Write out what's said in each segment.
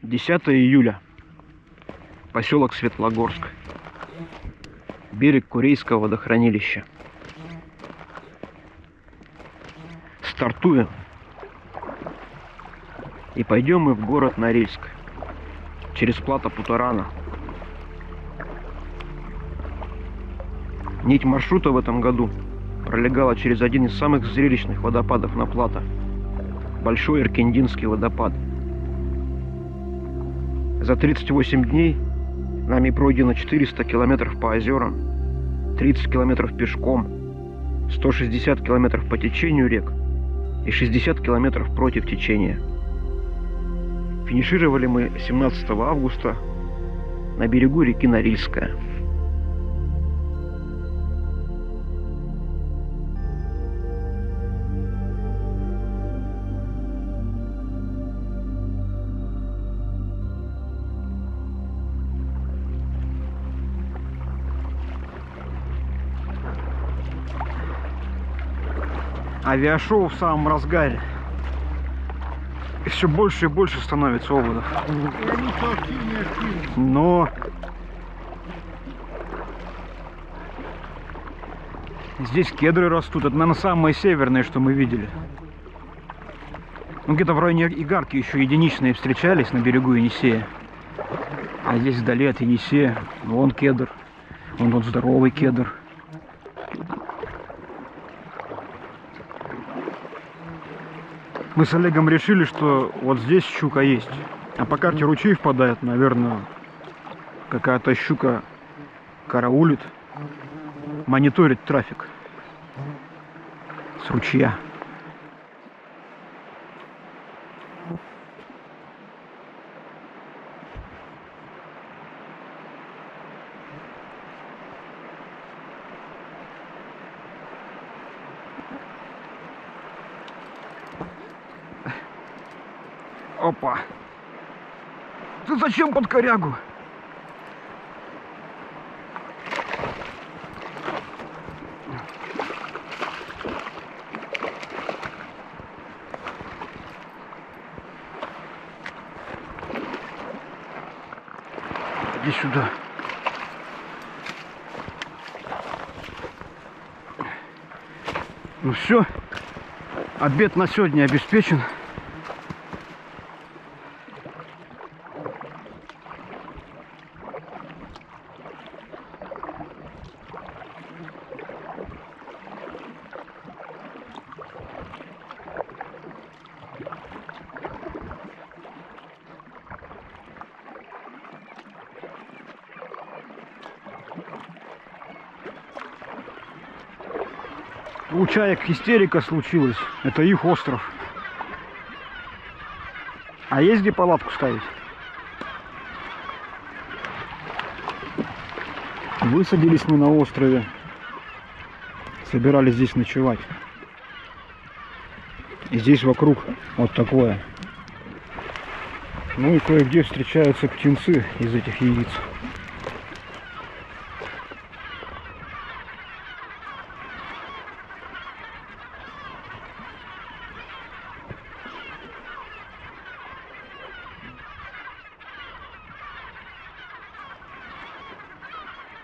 10 июля. Поселок Светлогорск. Берег Курейского водохранилища. Стартуем. И пойдем мы в город Норильск. Через плато Путарана. Нить маршрута в этом году пролегала через один из самых зрелищных водопадов на плато. Большой Эркендинский водопад. За 38 дней нами пройдено 400 километров по озерам, 30 километров пешком, 160 километров по течению рек и 60 километров против течения. Финишировали мы 17 августа на берегу реки Норильская. Авиашоу в самом разгаре. И все больше и больше становится оводов. Но здесь кедры растут. Это, наверное, самые северные, что мы видели. Ну, где-то в районе Игарки еще единичные встречались на берегу Енисея. А здесь вдали от Енисея вон кедр. Вон тот здоровый кедр. Мы с Олегом решили, что вот здесь щука есть. А по карте ручей впадает, наверное, какая-то щука караулит, мониторит трафик с ручья. Опа! Ты зачем под корягу? Иди сюда. Ну все, обед на сегодня обеспечен. У чаек истерика случилась. Это их остров. А есть где палатку ставить? Высадились мы на острове. Собирались здесь ночевать. И здесь вокруг вот такое. Ну и кое-где встречаются птенцы из этих яиц.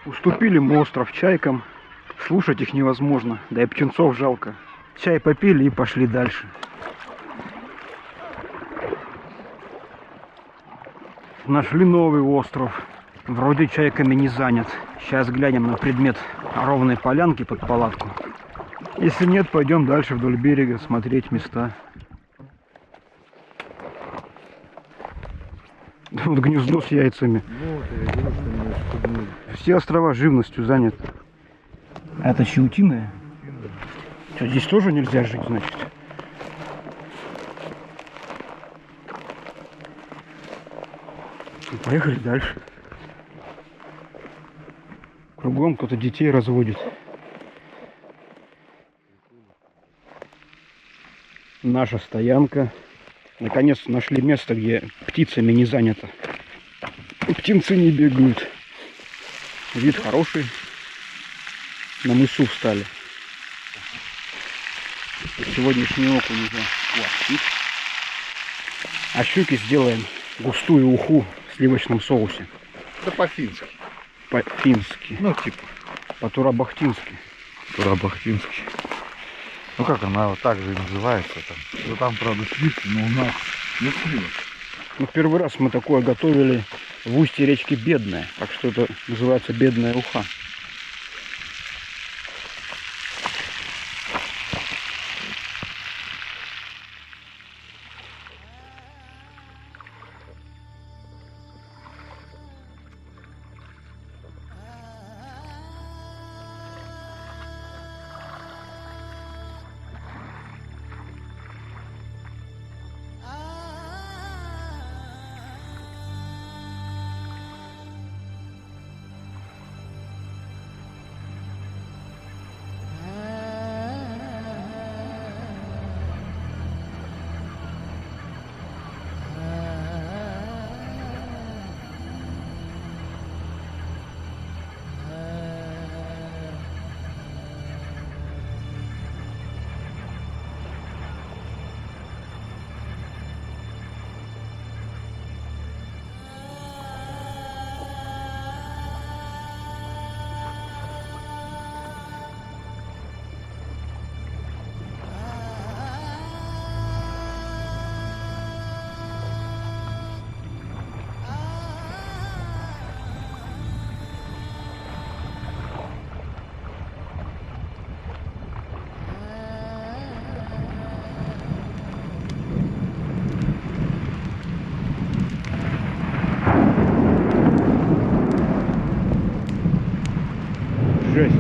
Уступили мы остров чайкам. Слушать их невозможно, да и птенцов жалко. Чай попили и пошли дальше. Нашли новый остров. Вроде чайками не занят. Сейчас глянем на предмет ровной полянки под палатку. Если нет, пойдем дальше вдоль берега смотреть места. Вот гнездо с яйцами. Все острова живностью заняты. А это щаутиная? Что, здесь тоже нельзя жить, значит? Поехали дальше. Кругом кто-то детей разводит. Наша стоянка. Наконец нашли место, где птицами не занято. И птенцы не бегают. Вид хороший. На мысу встали. Сегодняшний окунь уже хватит. А щуки сделаем густую уху в сливочном соусе. Да по-фински. По-фински. Ну, типа. По-турабахтински. Турабахтинский. Ну как она вот так же и называется там. Ну там, правда, сливки, но у нас не сливок. Ну, первый раз мы такое готовили в устье речки Бедная. Так что это называется бедная уха. Жесть.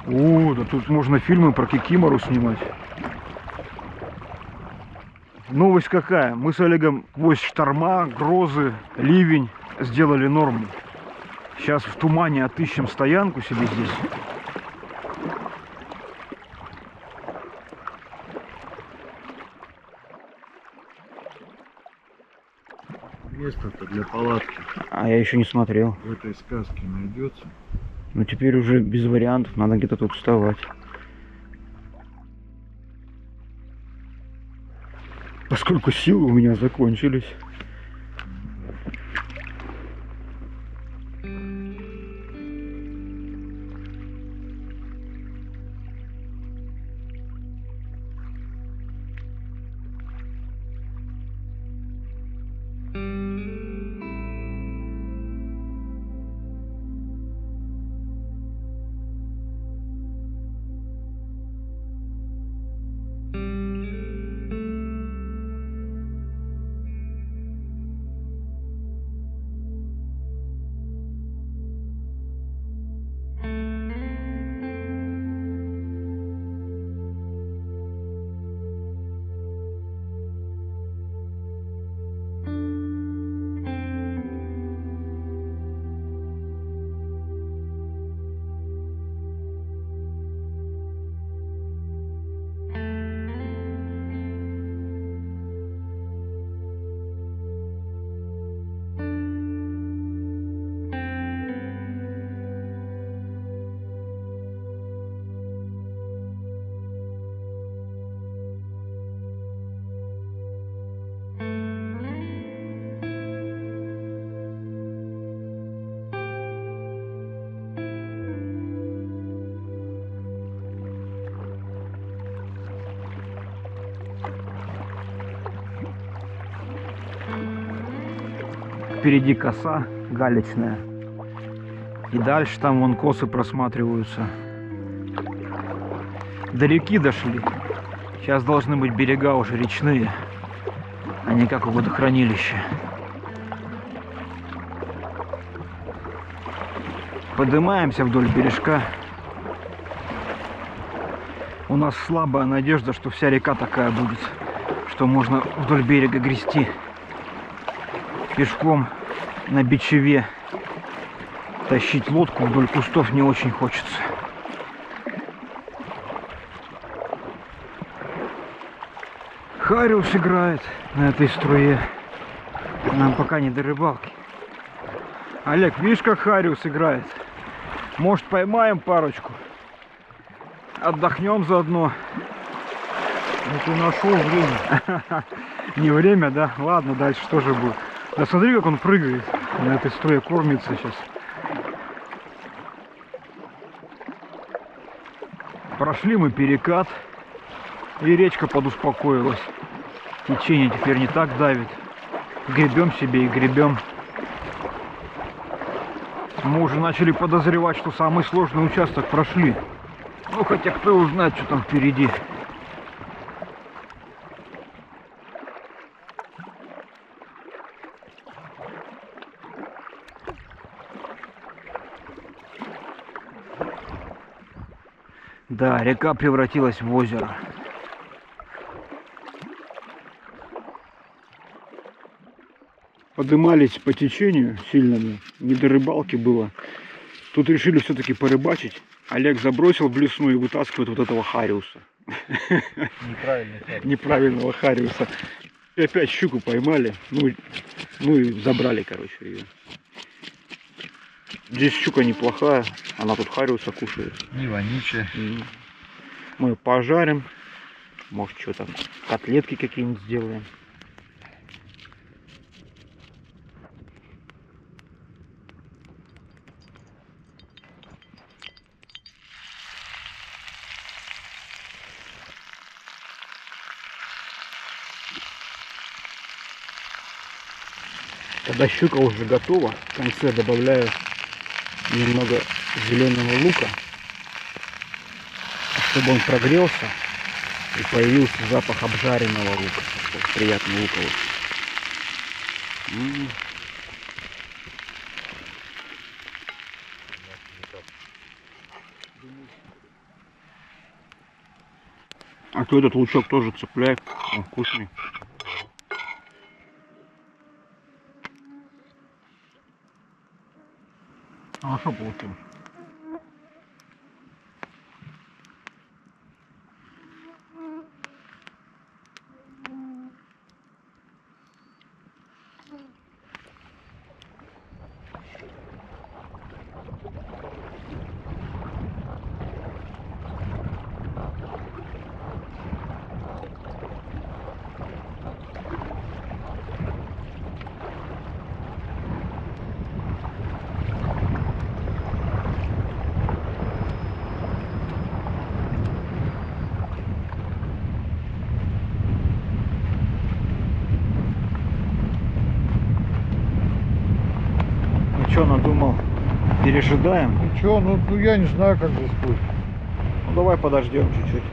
О, да тут можно фильмы про Кикимору снимать. Новость какая? Мы с Олегом сквозь шторма, грозы, ливень сделали норму. Сейчас в тумане отыщем стоянку себе здесь. Место-то для палатки А я еще не смотрел. в этой сказке найдется. Но теперь уже без вариантов, надо где-то тут вставать. Поскольку силы у меня закончились. Впереди коса галечная. И дальше там вон косы просматриваются. До реки дошли. Сейчас должны быть берега уже речные, а не как у водохранилища. Поднимаемся вдоль бережка. У нас слабая надежда, что вся река такая будет, что можно вдоль берега грести. Пешком на бичеве тащить лодку вдоль кустов не очень хочется. Хариус играет на этой струе. Нам пока не до рыбалки. Олег, видишь, как Хариус играет? Может, поймаем парочку? Отдохнем заодно. Ну ты нашел время. Не время, да? Ладно, дальше что же будет? Да смотри, как он прыгает. На этой струе кормится сейчас. Прошли мы перекат. И речка подуспокоилась. Течение теперь не так давит. Гребем себе и гребем. Мы уже начали подозревать, что самый сложный участок прошли. Ну, хотя кто его знает, что там впереди. Да, река превратилась в озеро. Подымались по течению сильному, не до рыбалки было. Тут решили все-таки порыбачить. Олег забросил блесну и вытаскивает вот этого хариуса. Неправильного хариуса. И опять щуку поймали. Ну и забрали, короче, ее. Здесь щука неплохая. Она тут хариуса кушает. Не вонючая. Мы пожарим. Может, что там, котлетки какие-нибудь сделаем. Когда щука уже готова, в конце добавляю немного зеленого лука, чтобы он прогрелся и появился запах обжаренного лука. Такой приятный луковый. А то этот лучок тоже цепляет, он вкусный. А что получилось? Что надумал? Пережидаем? Ну что, ну я не знаю, как здесь плыть. Ну давай подождем чуть-чуть.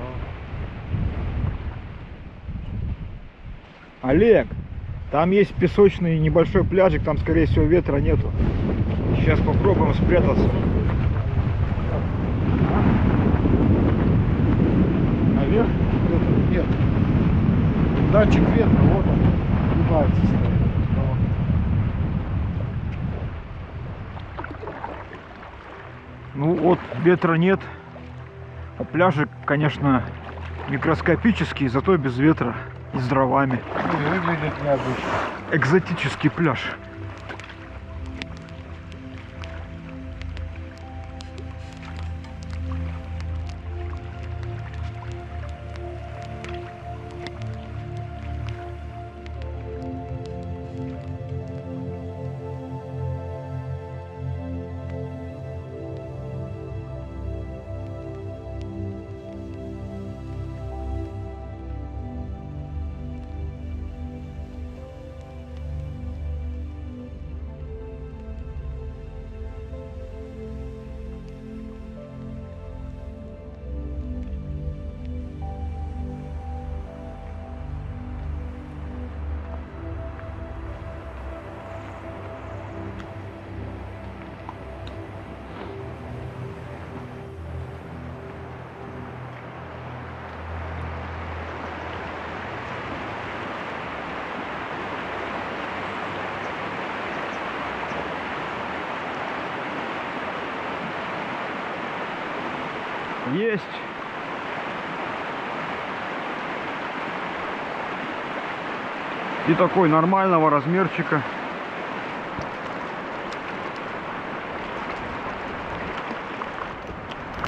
Олег, там есть песочный небольшой пляжик, там скорее всего ветра нету. Сейчас попробуем спрятаться. Наверх? Нет. Датчик ветра, вот он, сгибается. Ну вот, ветра нет. А пляжик, конечно, микроскопический, зато без ветра и с дровами. Выглядит необычно. Экзотический пляж. Есть. И такой нормального размерчика.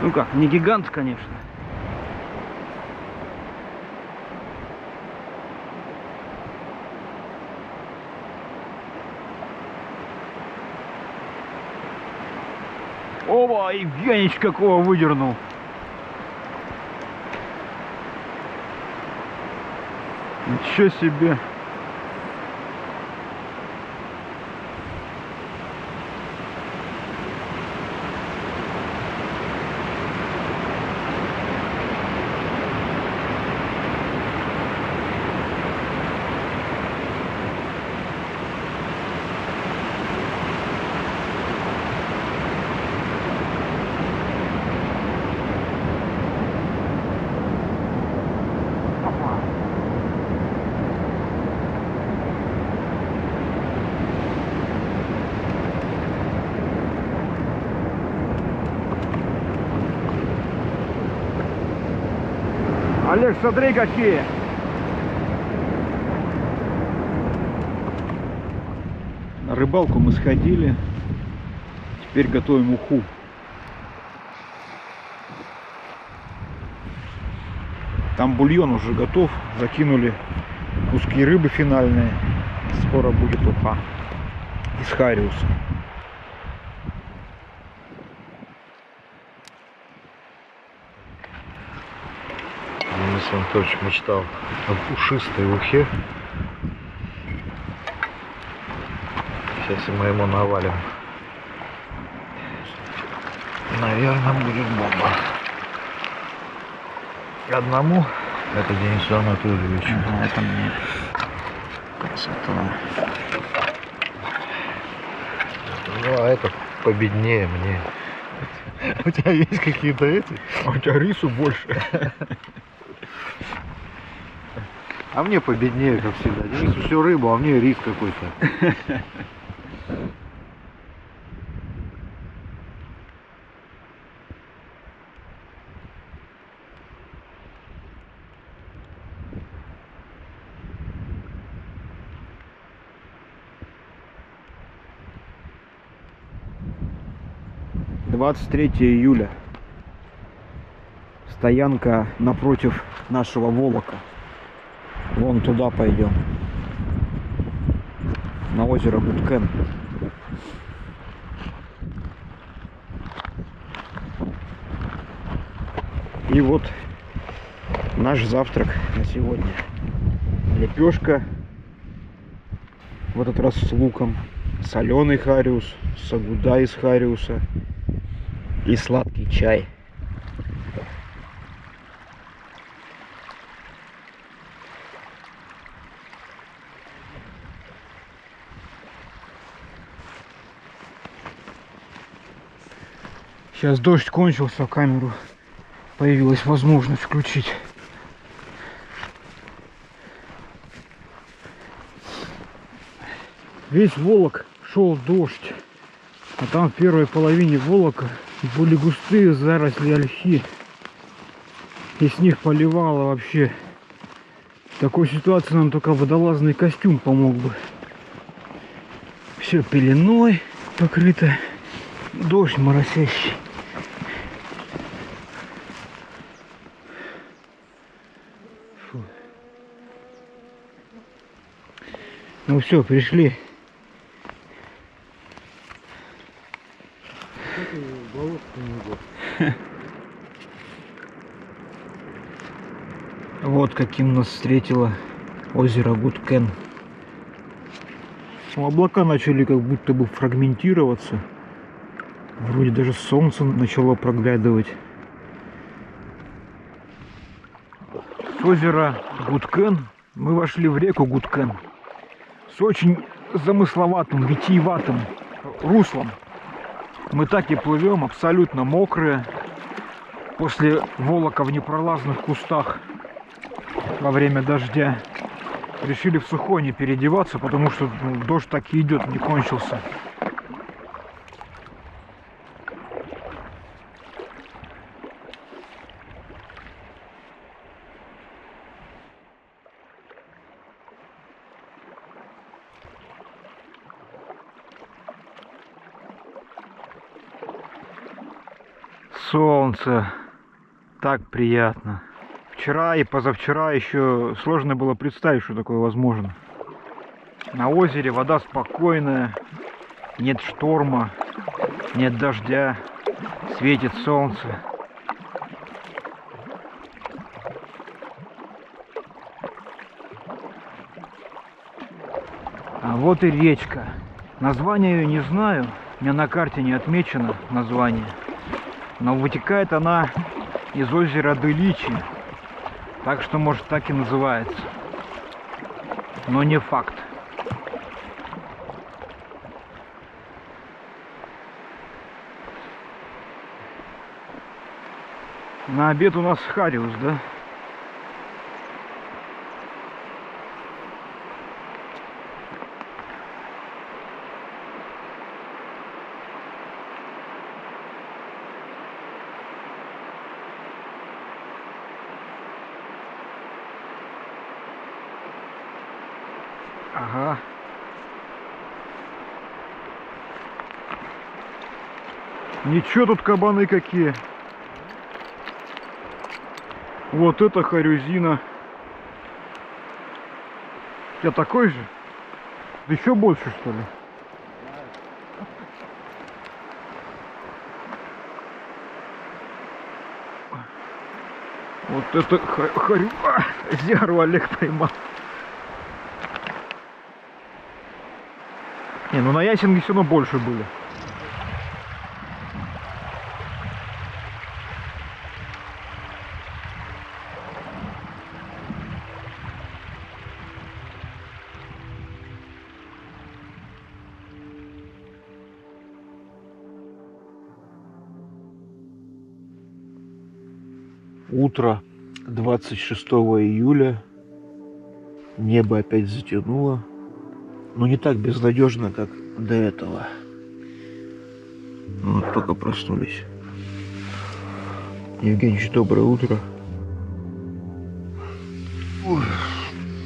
Ну как, не гигант, конечно. Оба, Евгеньевич какого выдернул. Ничего себе. Олег, смотри какие! На рыбалку мы сходили. Теперь готовим уху. Там бульон уже готов. Закинули куски рыбы финальные. Скоро будет уха из хариуса. Денис Анатольевич мечтал об ушистой ухе. Сейчас мы ему навалим. Наверное, будет бомба. Одному это Денису Анатольевичу. Ага, это мне. Красота. Ну а это победнее мне. У тебя есть какие-то эти? А у тебя рису больше. А мне победнее, как всегда. Денису всю рыбу, а мне рис какой-то. «23 июля. Стоянка напротив нашего Волока. Вон туда пойдем. На озеро Гудкен. И вот наш завтрак на сегодня. Лепешка. В этот раз с луком. Соленый хариус. Сагуда из хариуса. И сладкий чай. Сейчас дождь кончился, камеру появилась возможность включить. Весь Волок шел дождь, а там в первой половине Волока были густые заросли ольхи, и с них поливало вообще. В такой ситуации нам только водолазный костюм помог бы. Все пеленой покрыто, дождь моросящий. Фу. Ну все, пришли. Вот каким нас встретило озеро Гудкен. Облака начали как будто бы фрагментироваться. Вроде даже солнце начало проглядывать. С озера Гудкен мы вошли в реку Гудкен с очень замысловатым, витиеватым руслом. Мы так и плывем, абсолютно мокрые, после Волока в непролазных кустах во время дождя. Решили в сухой не переодеваться, потому что дождь так и идет, не кончился. солнце. Так приятно. Вчера и позавчера еще сложно было представить, что такое возможно. На озере вода спокойная, нет шторма, нет дождя, светит солнце. А вот и речка. Название ее не знаю, у меня на карте не отмечено название. Но вытекает она из озера Дыличи. Так что, может, так и называется. Но не факт. На обед у нас хариус, да? Ага. Ничего, тут кабаны какие. Вот это харюзина. У тебя такой же? Еще больше, что ли? Вот это харю... Зяру Олег поймал. Не, ну на ясенге все равно больше были. Утро 26 июля. Небо опять затянуло. Но не так безнадежно, как до этого. Вот только проснулись. Евгеньевич, доброе утро.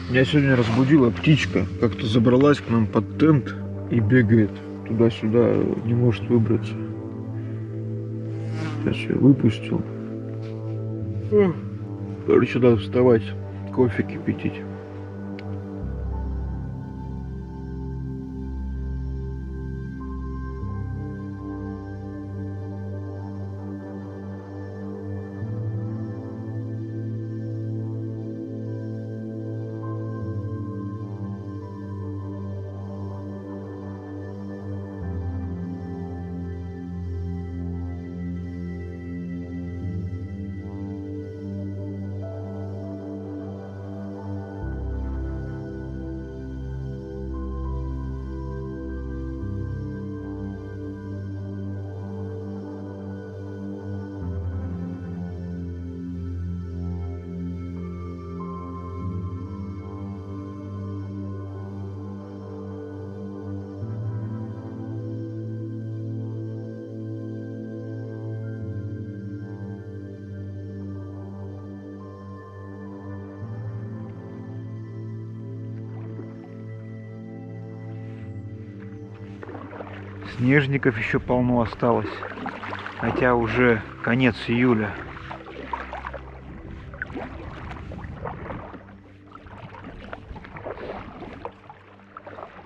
Меня сегодня разбудила птичка. Как-то забралась к нам под тент и бегает туда-сюда, не может выбраться. Сейчас я выпустил. Короче, надо вставать, кофе кипятить. Снежников еще полно осталось, хотя уже конец июля.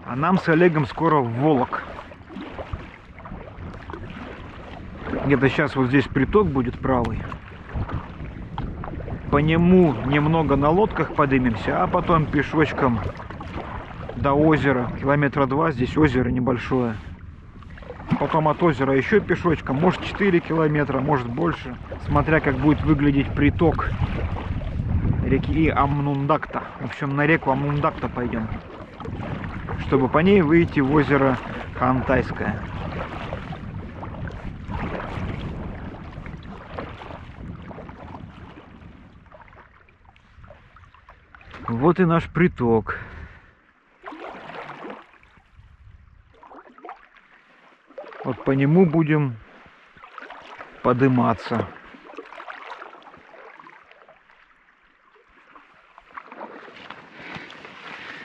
А нам с Олегом скоро в Волок. Где-то сейчас вот здесь приток будет правый. По нему немного на лодках поднимемся, а потом пешочком до озера. Километра 2, здесь озеро небольшое. Потом от озера еще пешочком, может 4 километра, может больше, смотря как будет выглядеть приток реки Амнундакта. В общем, на реку Амнундакта пойдем, чтобы по ней выйти в озеро Хантайское. Вот и наш приток. Вот по нему будем подниматься.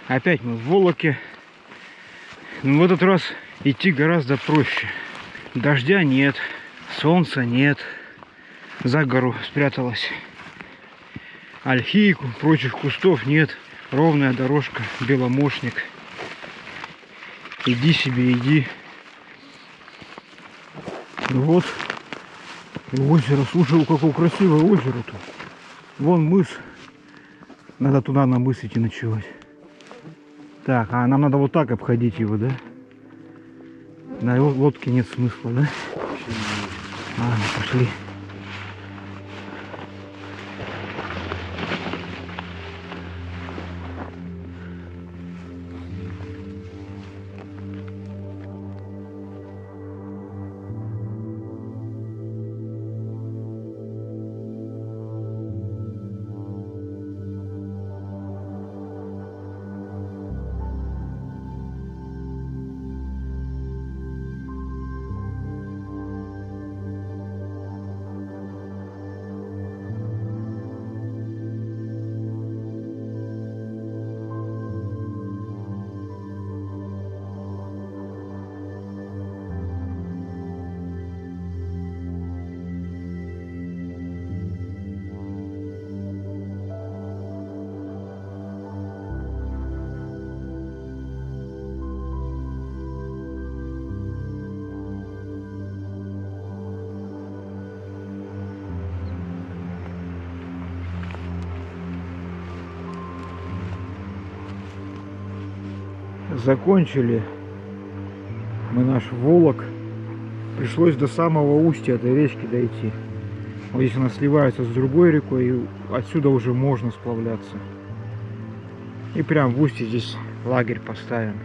Опять мы в Волоке. Но в этот раз идти гораздо проще. Дождя нет, солнца нет. за гору спряталась. Ольхи, прочих кустов нет. Ровная дорожка, беломошник. Иди себе, иди. Ну вот. И озеро. Слушай, какое красивое озеро-то. Вон мыс. Надо туда на мыс идти ночевать. Так, а нам надо вот так обходить его, да? На лодке нет смысла, да? Ладно, пошли. Закончили мы наш Волок. Пришлось до самого устья этой речки дойти. Вот здесь она сливается с другой рекой, и отсюда уже можно сплавляться. И прям в устье здесь лагерь поставим.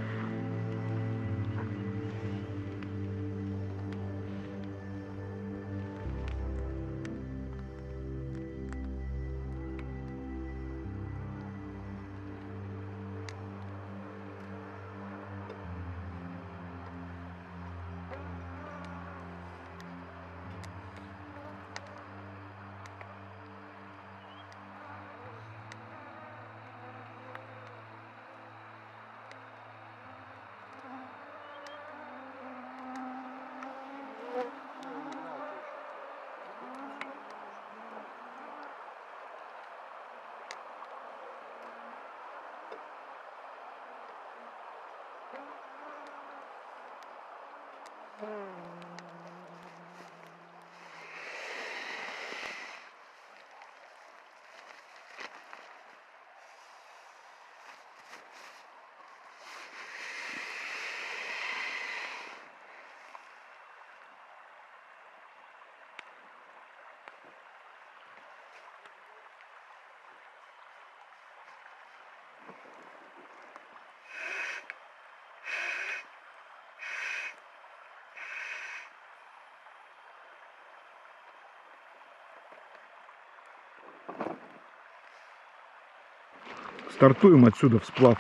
Стартуем отсюда в сплав.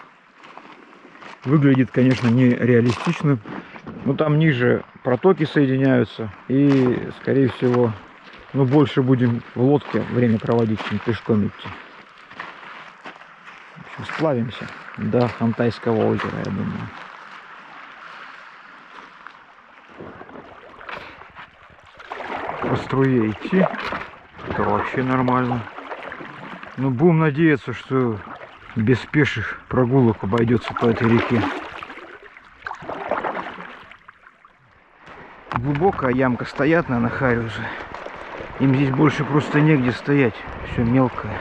Выглядит, конечно, нереалистично, но там ниже протоки соединяются, и, скорее всего, больше будем в лодке время проводить, чем пешком идти. В общем, сплавимся до Хантайского озера, я думаю. По струе идти, это вообще нормально. Но будем надеяться, что без пеших прогулок обойдется по этой реке. Глубокая ямка стоят на Хариусе. Им здесь больше просто негде стоять. Все мелкое.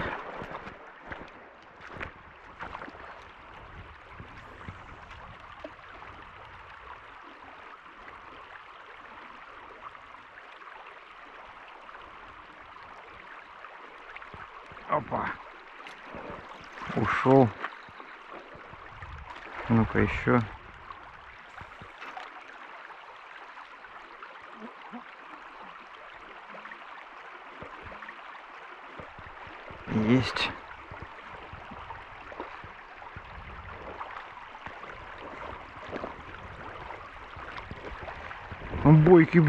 Опа. Ушел. Ну-ка еще. Есть. Бойки.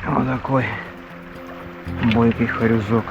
Вот такой бойкий хорюзок.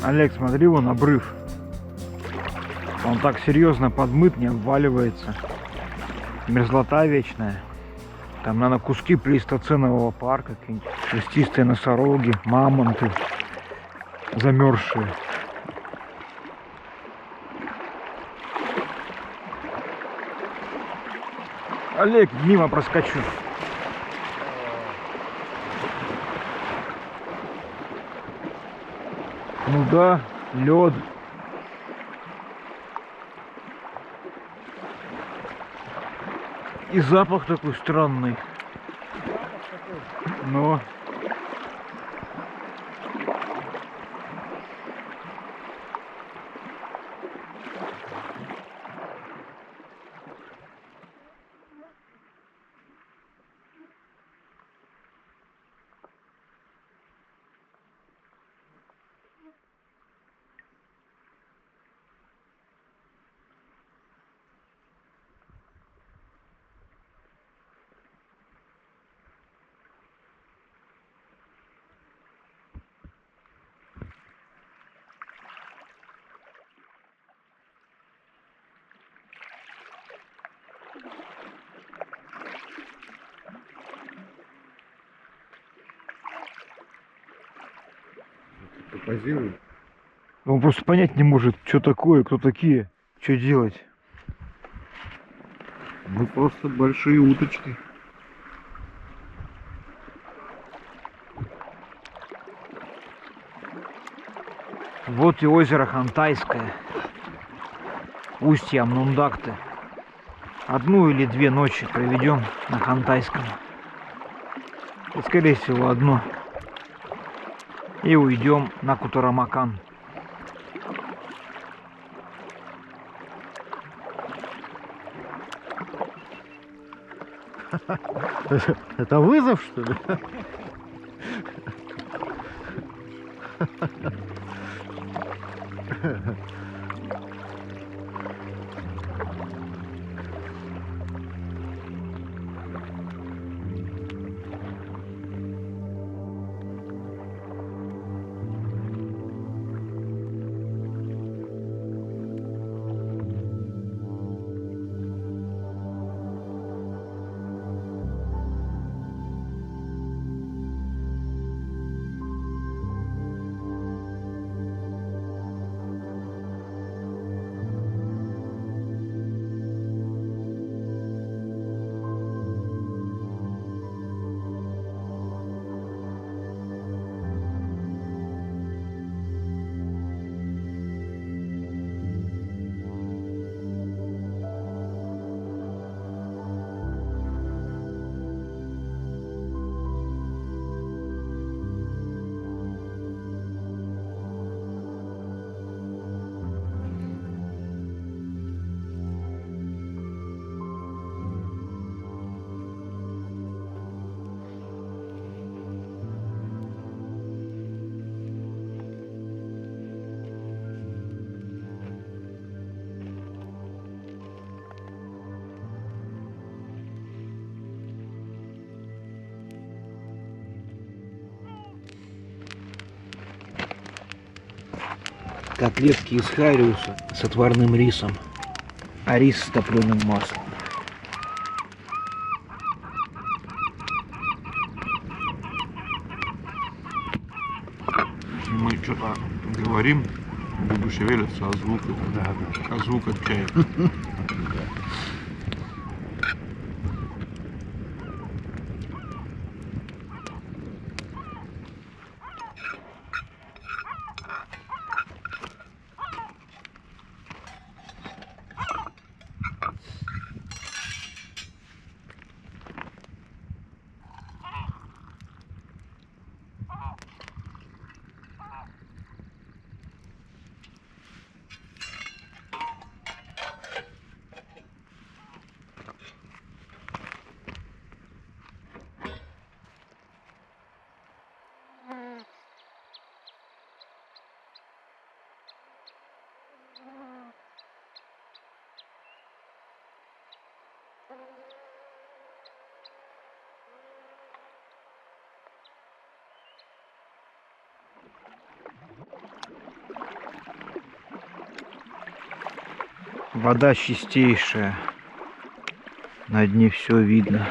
Олег, смотри, вон обрыв. Он так серьезно подмыт, не обваливается. Мерзлота вечная. Там, наверное, куски плейстоценового парка, какие-нибудь шерстистые носороги, мамонты замерзшие. Олег, мимо проскочу. Ну да, лед. И запах такой странный. Но Позируй. он просто понять не может, что такое, кто такие, что делать. Мы просто большие уточки. Вот и озеро Хантайское. Устье Амнундакты. Одну или две ночи проведем на Хантайском. И, скорее всего, одну. И уйдем на Кутарамакан. Это вызов, что ли? Котлетки из хариуса с отварным рисом, а рис с топленым маслом. Мы что-то говорим, губы шевелятся, а звук а звук от чая. Вода чистейшая. На дне все видно.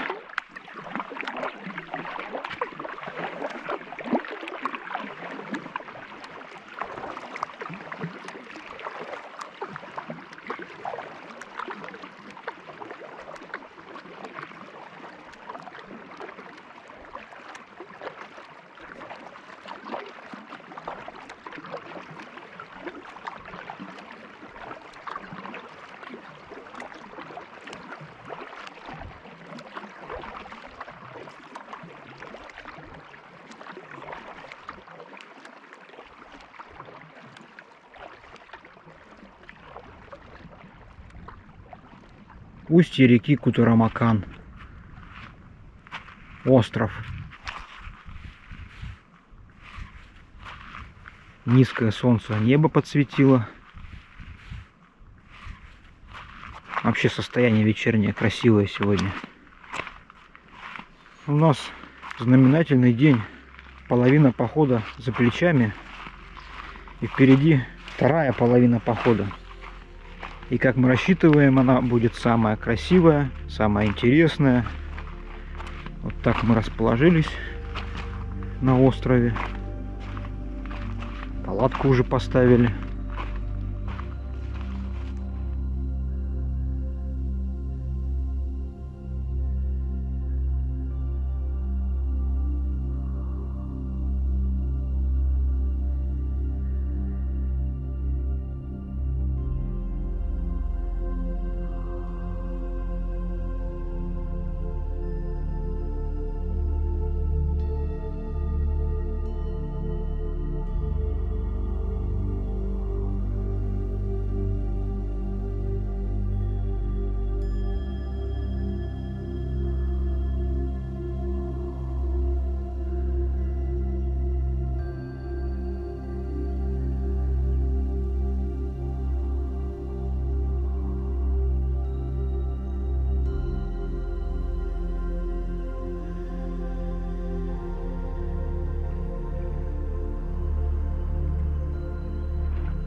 Устье реки Кутурамакан. Остров. Низкое солнце небо подсветило. Вообще состояние вечернее красивое сегодня. У нас знаменательный день. Половина похода за плечами. И впереди вторая половина похода. И как мы рассчитываем, она будет самая красивая, самая интересная. Вот так мы расположились на острове. Палатку уже поставили.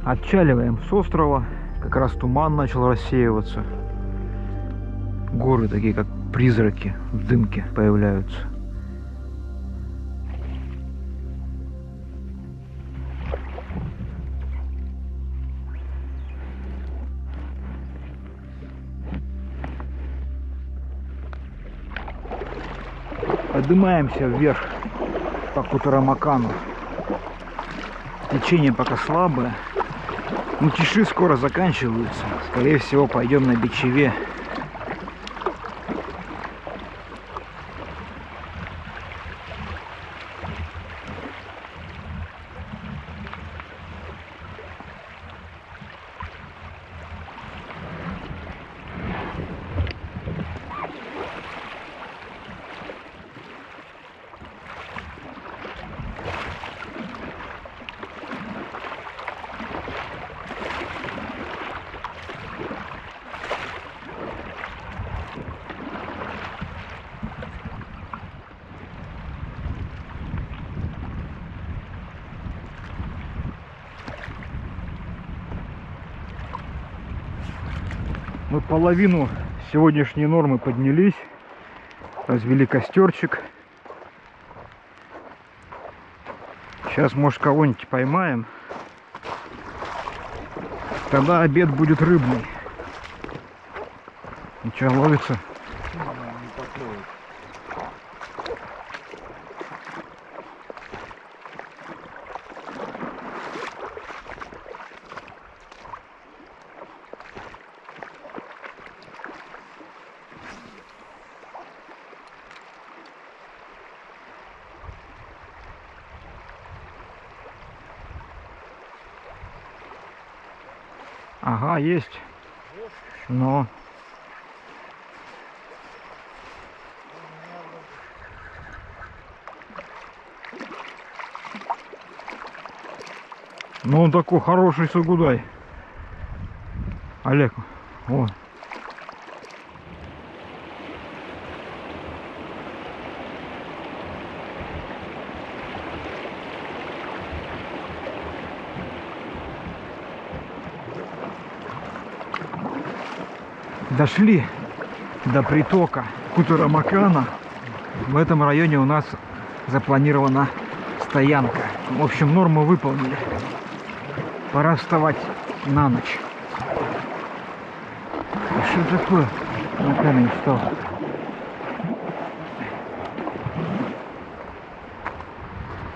Отчаливаем с острова. Как раз туман начал рассеиваться. Горы такие, как призраки в дымке появляются. Поднимаемся вверх по Кутурамакану. Течение пока слабое. Мутиши скоро заканчиваются. Скорее всего, пойдем на Бичеве. Мы половину сегодняшней нормы поднялись, развели костерчик. Сейчас, может, кого-нибудь поймаем. Тогда обед будет рыбный. Ничего, ловится? Ага, есть. Но он такой хороший сугудай. Олег, вот. Дошли до притока Кутарамакана. В этом районе у нас запланирована стоянка. В общем, норму выполнили. Пора вставать на ночь. А что такое? На камень встал.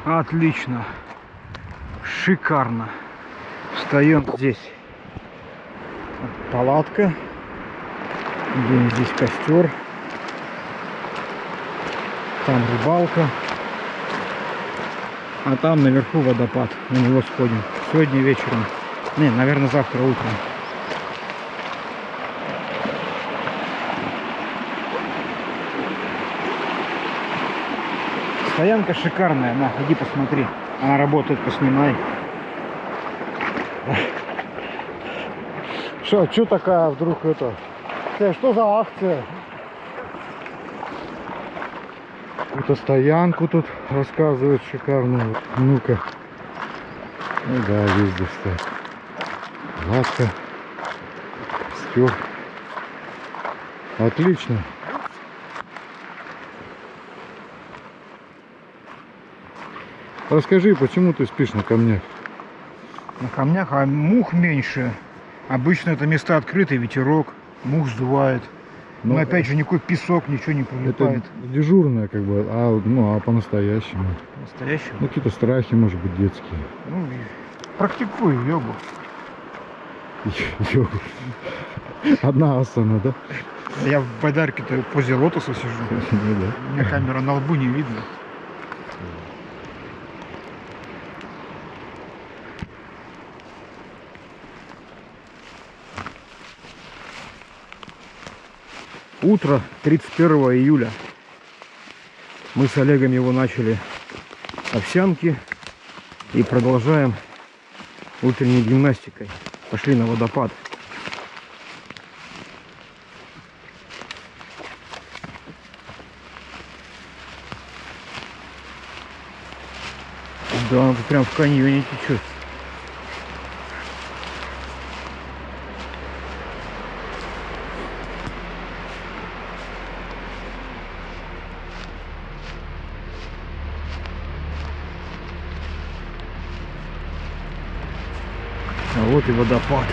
Отлично. Шикарно. Встаем здесь. Палатка. Здесь костер. Там рыбалка. А там наверху водопад. На него сходим. Сегодня вечером. Не, наверное, завтра утром. Стоянка шикарная. На, иди посмотри. Она работает, поснимай. Что такая вдруг это? Что за акция? Какую-то стоянку тут рассказывают шикарную. Ну-ка. Ну да, везде стоит. Лавка. Костер. Отлично. Расскажи, почему ты спишь на камнях? На камнях, а мух меньше. Обычно это места открытые, ветерок, мух сдувает. Но опять же никакой песок, ничего не прилипает. Это дежурное как бы, а по-настоящему. Настоящего? Ну какие-то страхи, может быть, детские. Ну, практикую йогу. Йогу. Одна асана, да? Я в байдарке-то в позе лотоса сижу. Ну да. У меня камера на лбу, не видно. Утро 31 июля. Мы с Олегом его начали овсянки и продолжаем утренней гимнастикой. Пошли на водопад. Да, он прям в каньоне течет. А вот и водопад.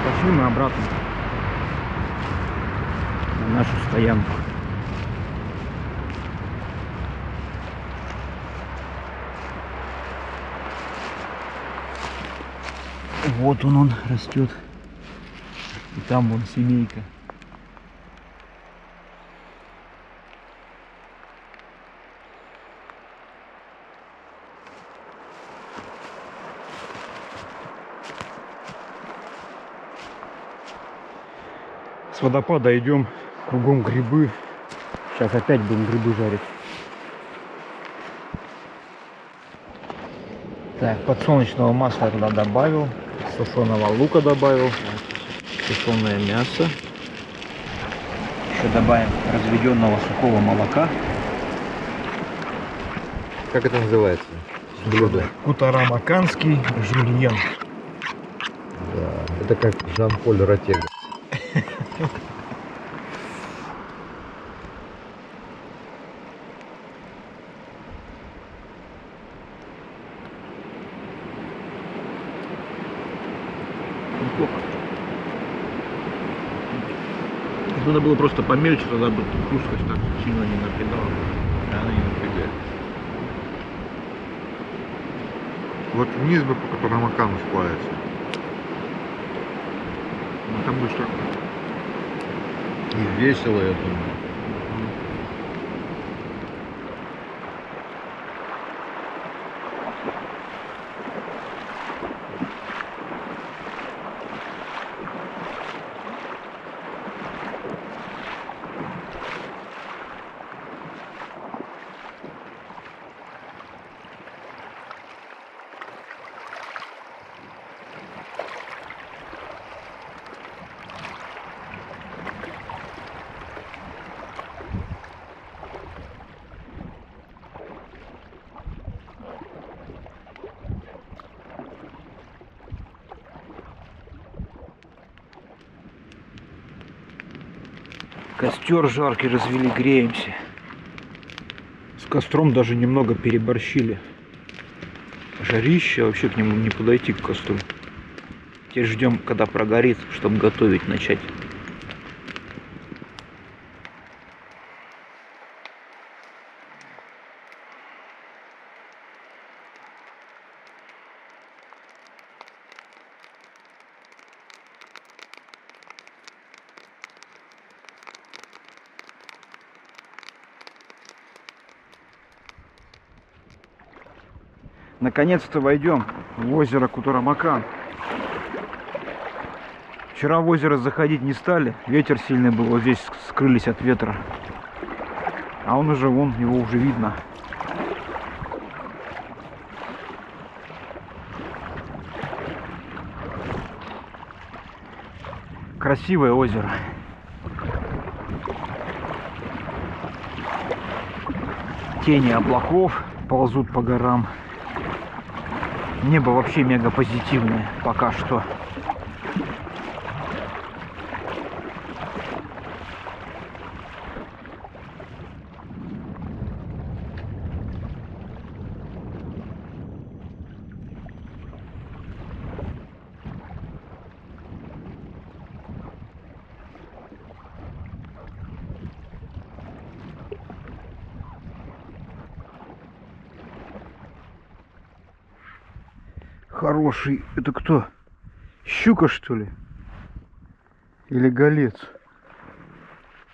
Пошли мы обратно на нашу стоянку. Вот он растет. И там вон семейка. С водопада идем, кругом грибы. Сейчас опять будем грибы жарить. Так, подсолнечного масла я туда добавил, сушеного лука добавил, тушеное мясо. Еще добавим разведенного сухого молока. Как это называется? Блюдо. Кутарамаканский жюльен. Да, это как Жан-Поль Ротега. Надо было просто помельче, тогда бы плоскость так сильно не напитала. Она не напрягает. Вот вниз бы по Макану сплавиться. Ну, там быстро. И весело, я думаю. Костер жаркий развели, греемся. С костром даже немного переборщили. Жарище, вообще к нему не подойти, к костру. Теперь ждем, когда прогорит, чтобы готовить начать. Наконец-то войдем в озеро Кутарамакан. Вчера в озеро заходить не стали, ветер сильный был, вот здесь скрылись от ветра. А он уже, вон, его уже видно. Красивое озеро. Тени облаков ползут по горам. Небо вообще мега позитивное пока что. Хороший. Это кто? Щука, что ли? Или голец?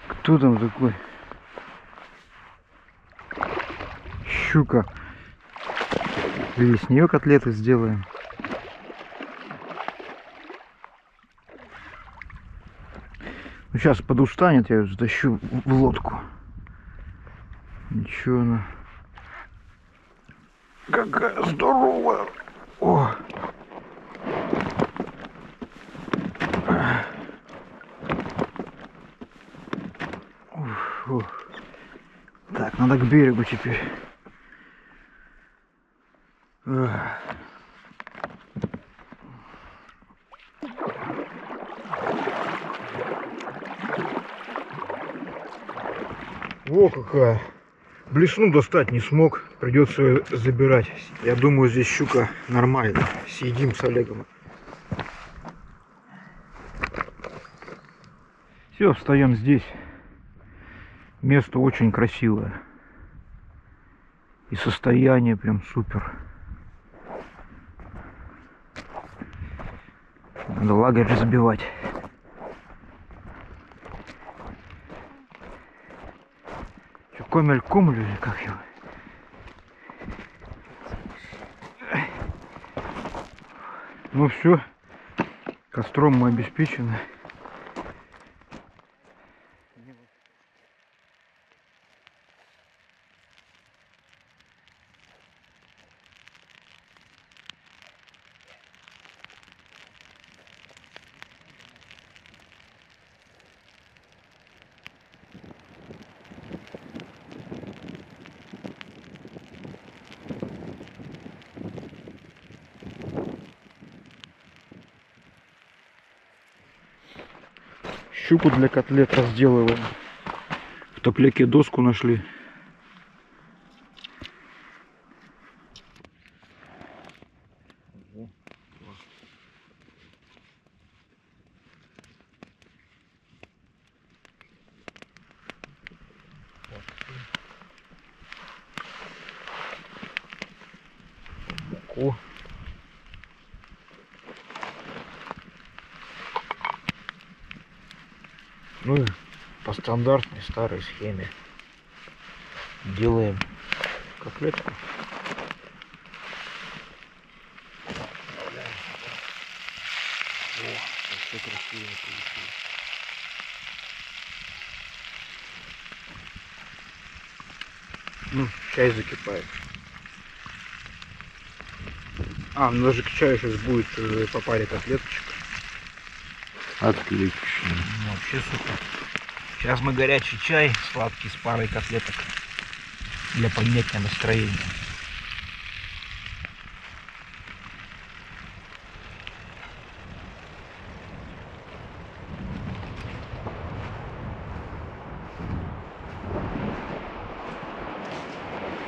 Кто там такой? Щука. Или с нее котлеты сделаем? Ну, сейчас подустанет, я ее затащу в лодку. Ничего она. Какая здоровая! О! Ух. Так, надо к берегу теперь. Во какая! Блесну достать не смог, придется ее забирать. Я думаю, здесь щука нормально. Съедим с Олегом. Все, встаем здесь. Место очень красивое. И состояние прям супер. Надо лагерь разбивать. Комель-комель или как его? Ну все, костром мы обеспечены. Щуку для котлет разделываем. В топляке доску нашли. вверху. Ну и по стандартной старой схеме делаем котлетку. О, все красиво получилось. Ну, чай закипает. Ну даже к чаю сейчас будет по паре котлеточек. Отлично. Вообще супер. Сейчас мы горячий чай сладкий с парой котлеток для поднятия настроения.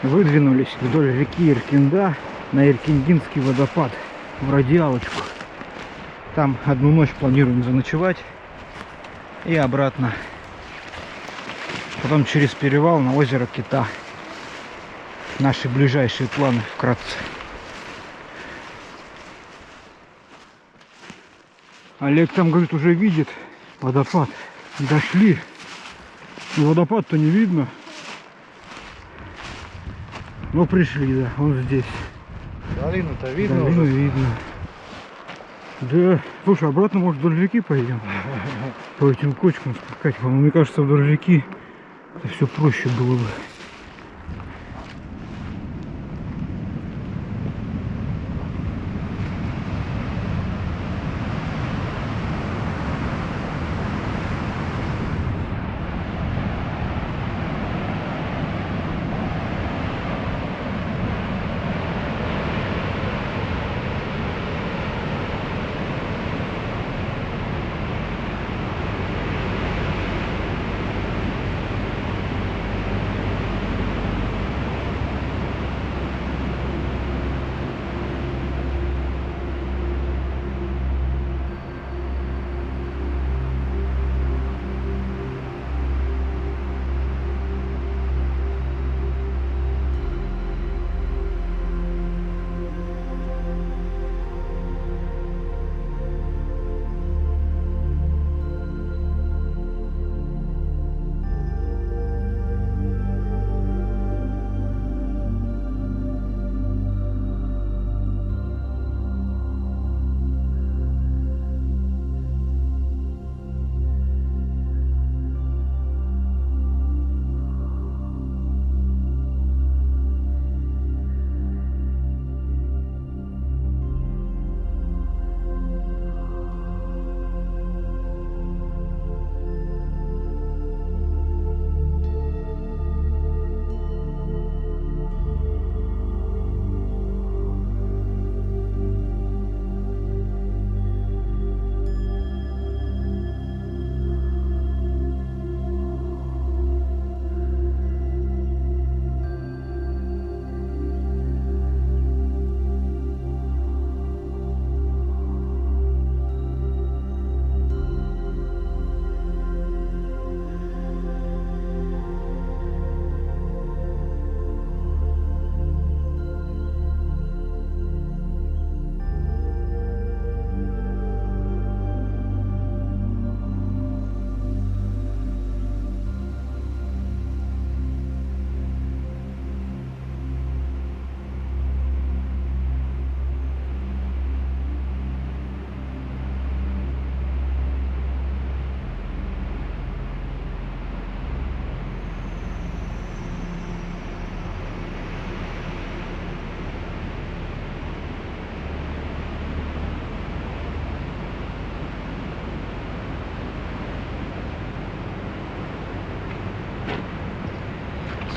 Выдвинулись вдоль реки Иркинда на Иркиндинский водопад в Радиалочку. Там одну ночь планируем заночевать и обратно. Потом через перевал на озеро Кита. Наши ближайшие планы вкратце. Олег там, говорит, уже видит водопад. Дошли. И водопад-то не видно. Но пришли, да, он здесь. Долину-то видно Долину уже? видно. Да, слушай, обратно, может, вдоль реки пойдем? По этим кочкам скакать. Мне кажется, вдоль реки это все проще было бы.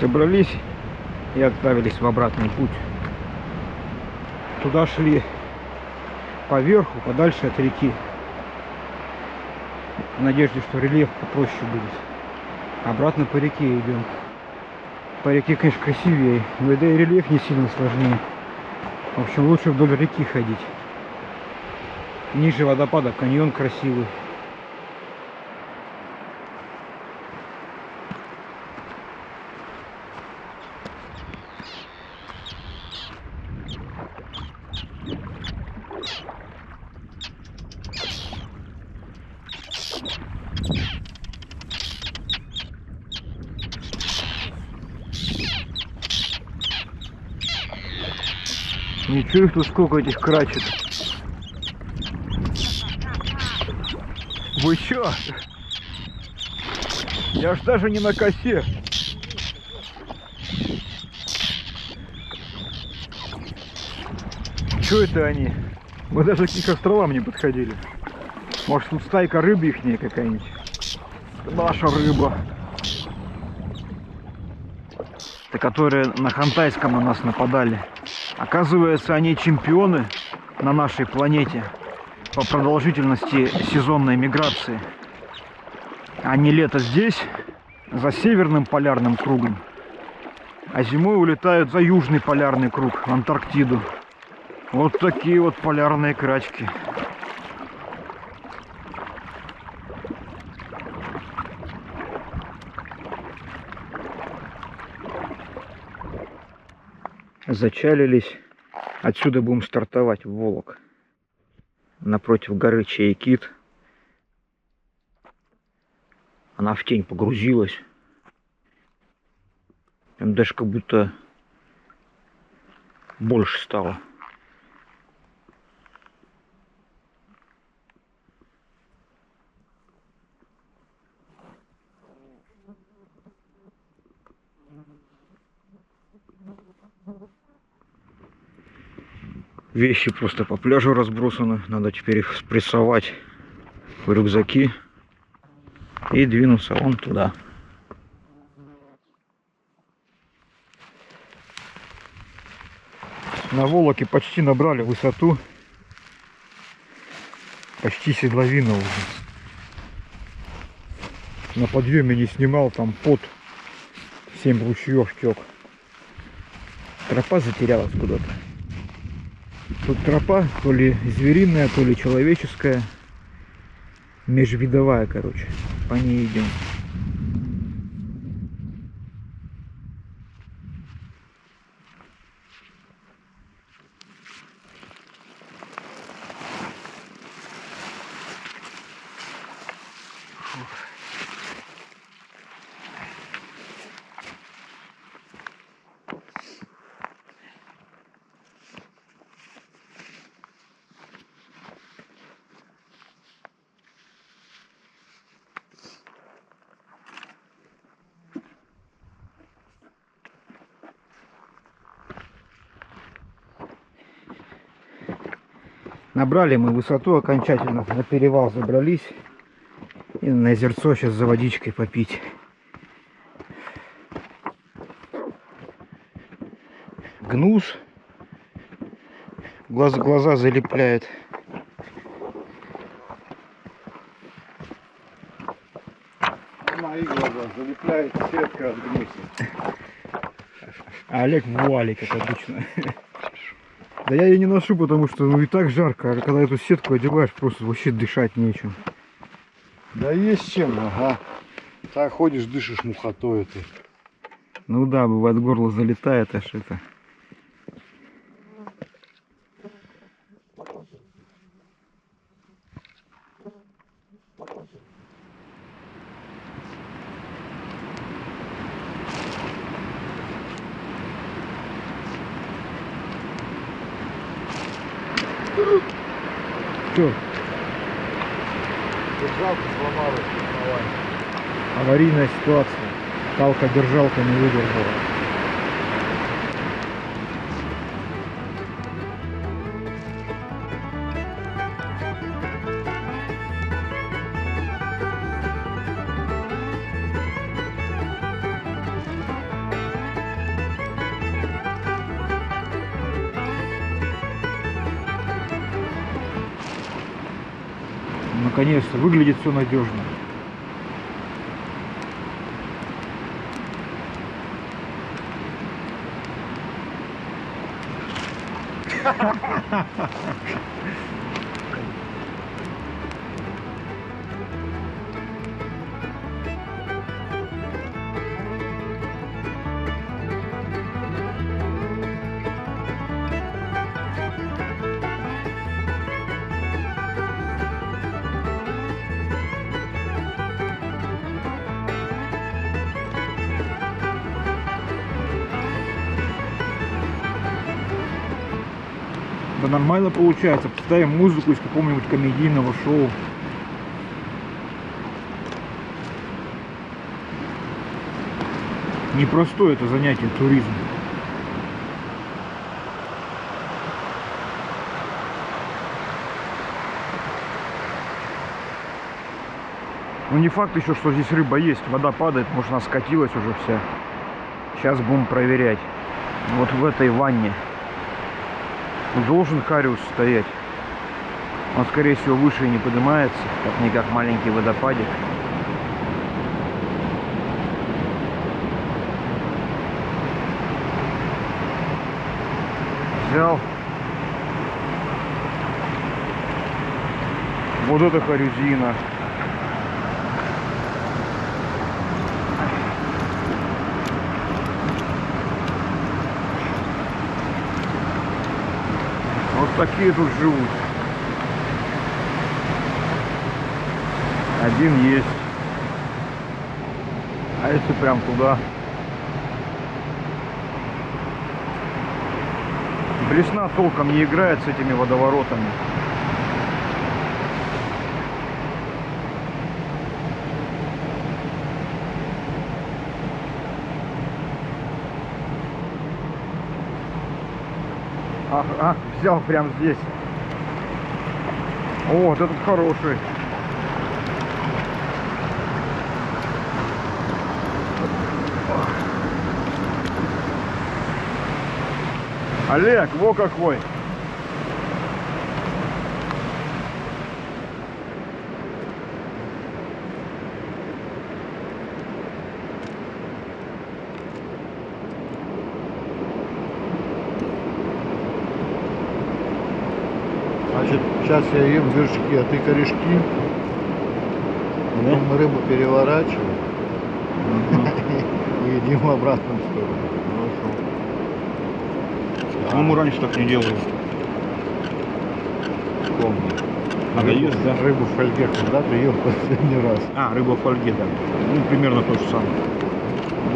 Собрались и отправились в обратный путь. Туда шли поверху, подальше от реки. В надежде, что рельеф попроще будет. Обратно по реке идем. По реке, конечно, красивее, но да и рельеф не сильно сложнее. В общем, лучше вдоль реки ходить. Ниже водопада каньон красивый. Ничего их тут сколько этих крачет. Вы чё? Я ж даже не на косе. Чё это они? Мы даже к их островам не подходили. Может, тут стайка рыбы ихняя какая-нибудь? Наша рыба. Это которые на Хантайском на нас нападали. Оказывается, они чемпионы на нашей планете по продолжительности сезонной миграции. Они лето здесь, за северным полярным кругом, а зимой улетают за южный полярный круг, в Антарктиду. Вот такие вот полярные крачки. Зачалились. Отсюда будем стартовать в Волок. Напротив горы Чаекит. Она в тень погрузилась. Там даже как будто больше стало. Вещи просто по пляжу разбросаны. Надо теперь их спрессовать в рюкзаки и двинуться вон туда. На Волоке почти набрали высоту. Почти седловина уже. На подъеме не снимал, там пот 7 ручьев тек. Тропа затерялась куда-то. Тут тропа то ли звериная, то ли человеческая. Межвидовая, короче. По ней идем. Набрали мы высоту окончательно, на перевал забрались. И на озерцо сейчас за водичкой попить. Гнус. Глаза залепляет. Мои глаза залепляет сетка от гнуса. А Олег в вуале, как обычно. Да я ее не ношу, потому что ну и так жарко, а когда эту сетку одеваешь, просто вообще дышать нечем. Да есть чем, ага. Так ходишь, дышишь мухотой ты. Ну да, бывает горло залетает, аж это. Что? Держалку сломалась. Аварийная ситуация. Палка-держалка не выдержала. Наконец-то выглядит все надежно. Да нормально получается. Поставим музыку из какого-нибудь комедийного шоу. Непростое это занятие, туризм. Ну не факт еще, что здесь рыба есть. Вода падает, может она скатилась уже вся. Сейчас будем проверять. Вот в этой ванне должен хариус стоять. Он, скорее всего, выше и не поднимается, как маленький водопадик. Взял. Вот это харюзина. Вот такие тут живут. Один есть. А если прям туда? Блесна толком не играет с этими водоворотами. Ах, взял прям здесь. О, вот этот хороший. Олег, во какой. Значит, сейчас я ем вершки, а ты корешки. Потом мы рыбу переворачиваем и едим в обратную сторону. Ну, мы раньше так не делали. Помню. Надо есть, да? Рыбу в фольге когда ты ел последний раз? А, рыба в фольге, да. Ну, примерно то же самое.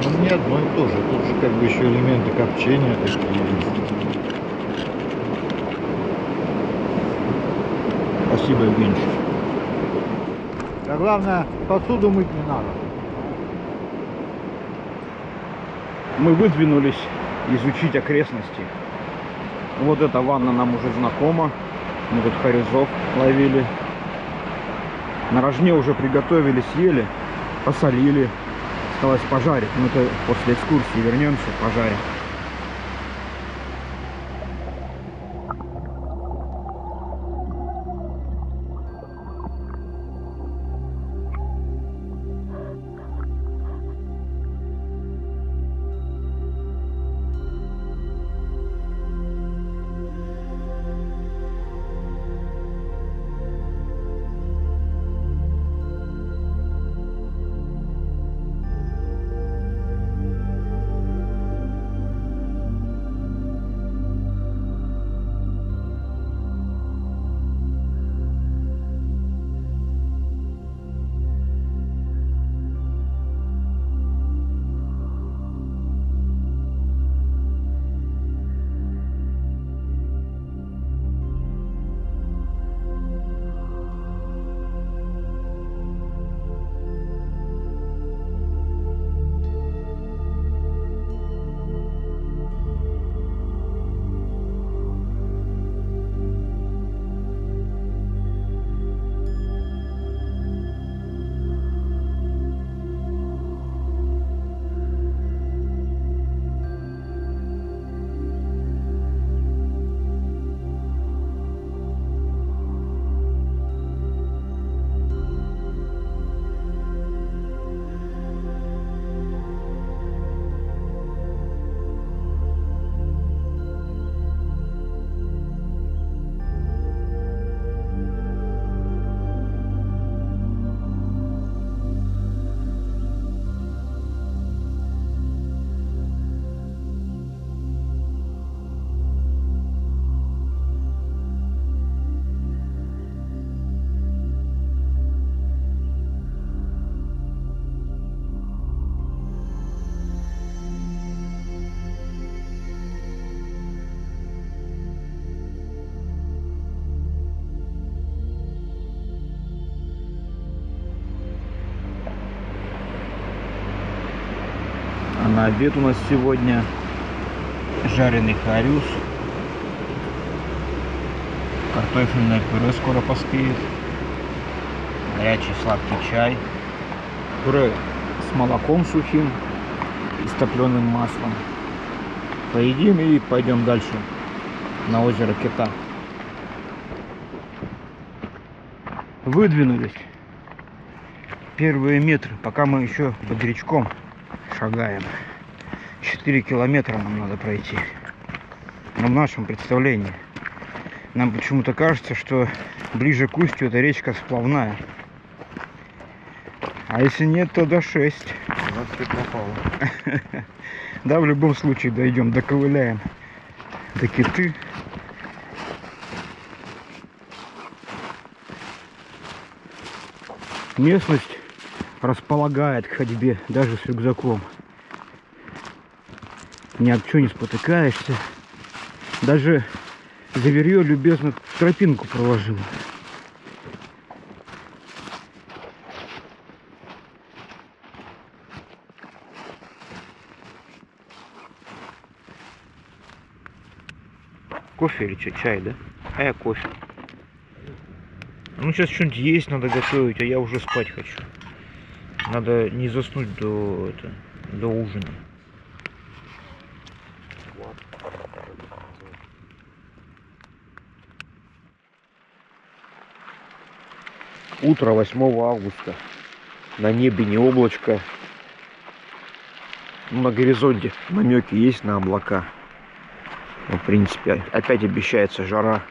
Ну, не одно и то же. Тут же как бы еще элементы копчения такие есть. Спасибо, Евгеньевич. А главное, посуду мыть не надо. Мы выдвинулись изучить окрестности. Вот эта ванна нам уже знакома. Мы тут харюзов ловили. На рожне уже приготовили, съели, посолили. Осталось пожарить. Мы это после экскурсии вернемся, пожарим. На обед у нас сегодня жареный харюс, картофельное пюре скоро поспеет, горячий сладкий чай, пюре с молоком сухим и с топленым маслом. Поедим и пойдем дальше на озеро Кита. Выдвинулись. Первые метры, пока мы еще под речком шагаем. 4 километра нам надо пройти. Но в нашем представлении. Нам почему-то кажется, что ближе к устью эта речка сплавная. А если нет, то до 6. Да, в любом случае дойдем, доковыляем до Киты. Местность располагает к ходьбе даже с рюкзаком. Ни об что не спотыкаешься. Даже зверье любезно тропинку проложило. Кофе или что, чай, да? А я кофе. Ну сейчас что-нибудь есть надо готовить, а я уже спать хочу. Надо не заснуть до ужина. Утро 8 августа. На небе не облачко. На горизонте намеки есть на облака. Но, в принципе, опять обещается жара.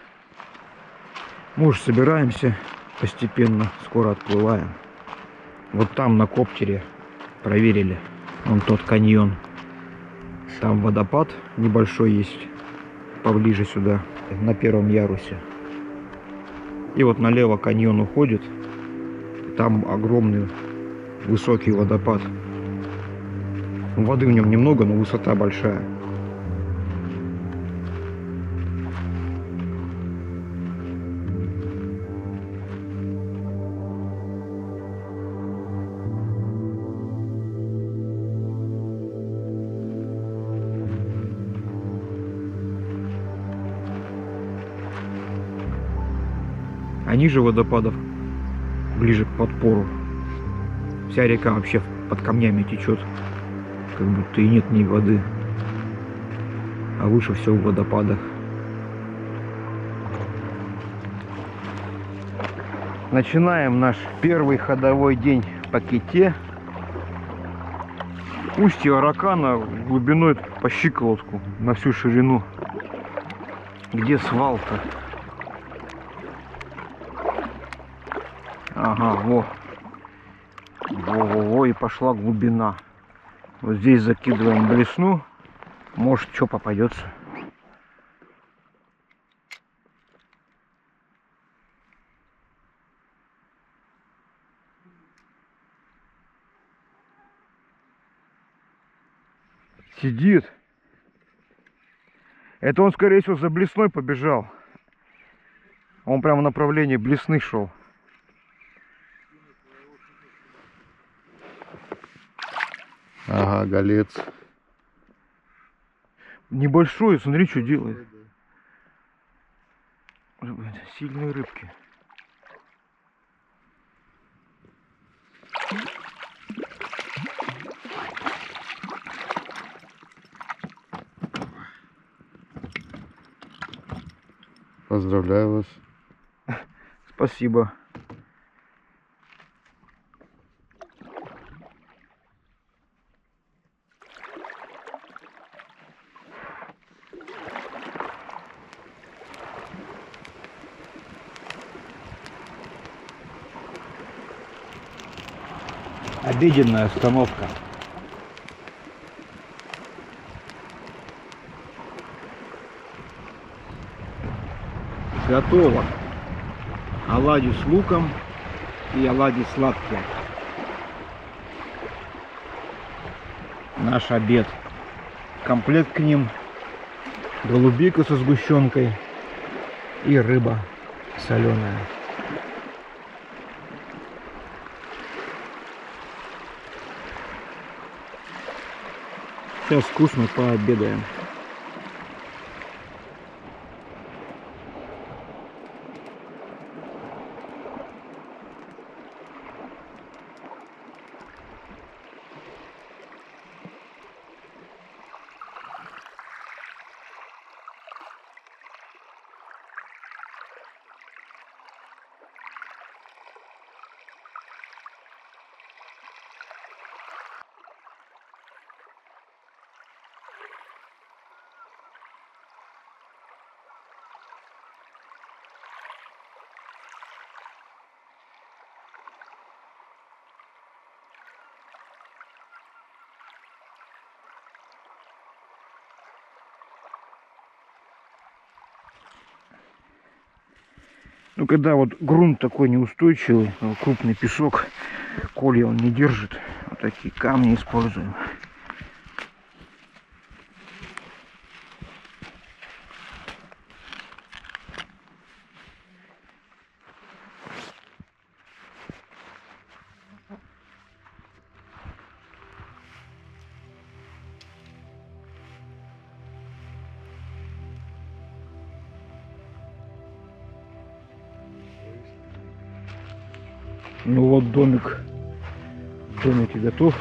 Мы уже собираемся постепенно, скоро отплываем. Вот там на коптере проверили. Вон тот каньон. Там водопад небольшой есть. Поближе сюда, на первом ярусе. И вот налево каньон уходит. Там огромный высокий водопад. Воды в нем немного, но высота большая. А ниже водопадов, ближе к подпору, вся река вообще под камнями течет, как будто и нет ни воды, а выше все в водопадах. Начинаем наш первый ходовой день по Ките. Устье Аракана глубиной по щиколотку на всю ширину. Где свал-то? Ага, во. Во-во-во, и пошла глубина. Вот здесь закидываем блесну. Может, что попадется. Сидит. Это он, скорее всего, за блесной побежал. Он прямо в направлении блесны шел. Ага, голец. Небольшой, смотри, что делает. Сильные рыбки. Поздравляю вас. Спасибо. Обеденная остановка. Готово. Оладьи с луком и оладьи сладкие. Наш обед. Комплект к ним. Голубика со сгущенкой и рыба соленая. Сейчас вкусно пообедаем. Ну, когда вот грунт такой неустойчивый, крупный песок, колья он не держит, вот такие камни используем. Ну вот домик в домике готов.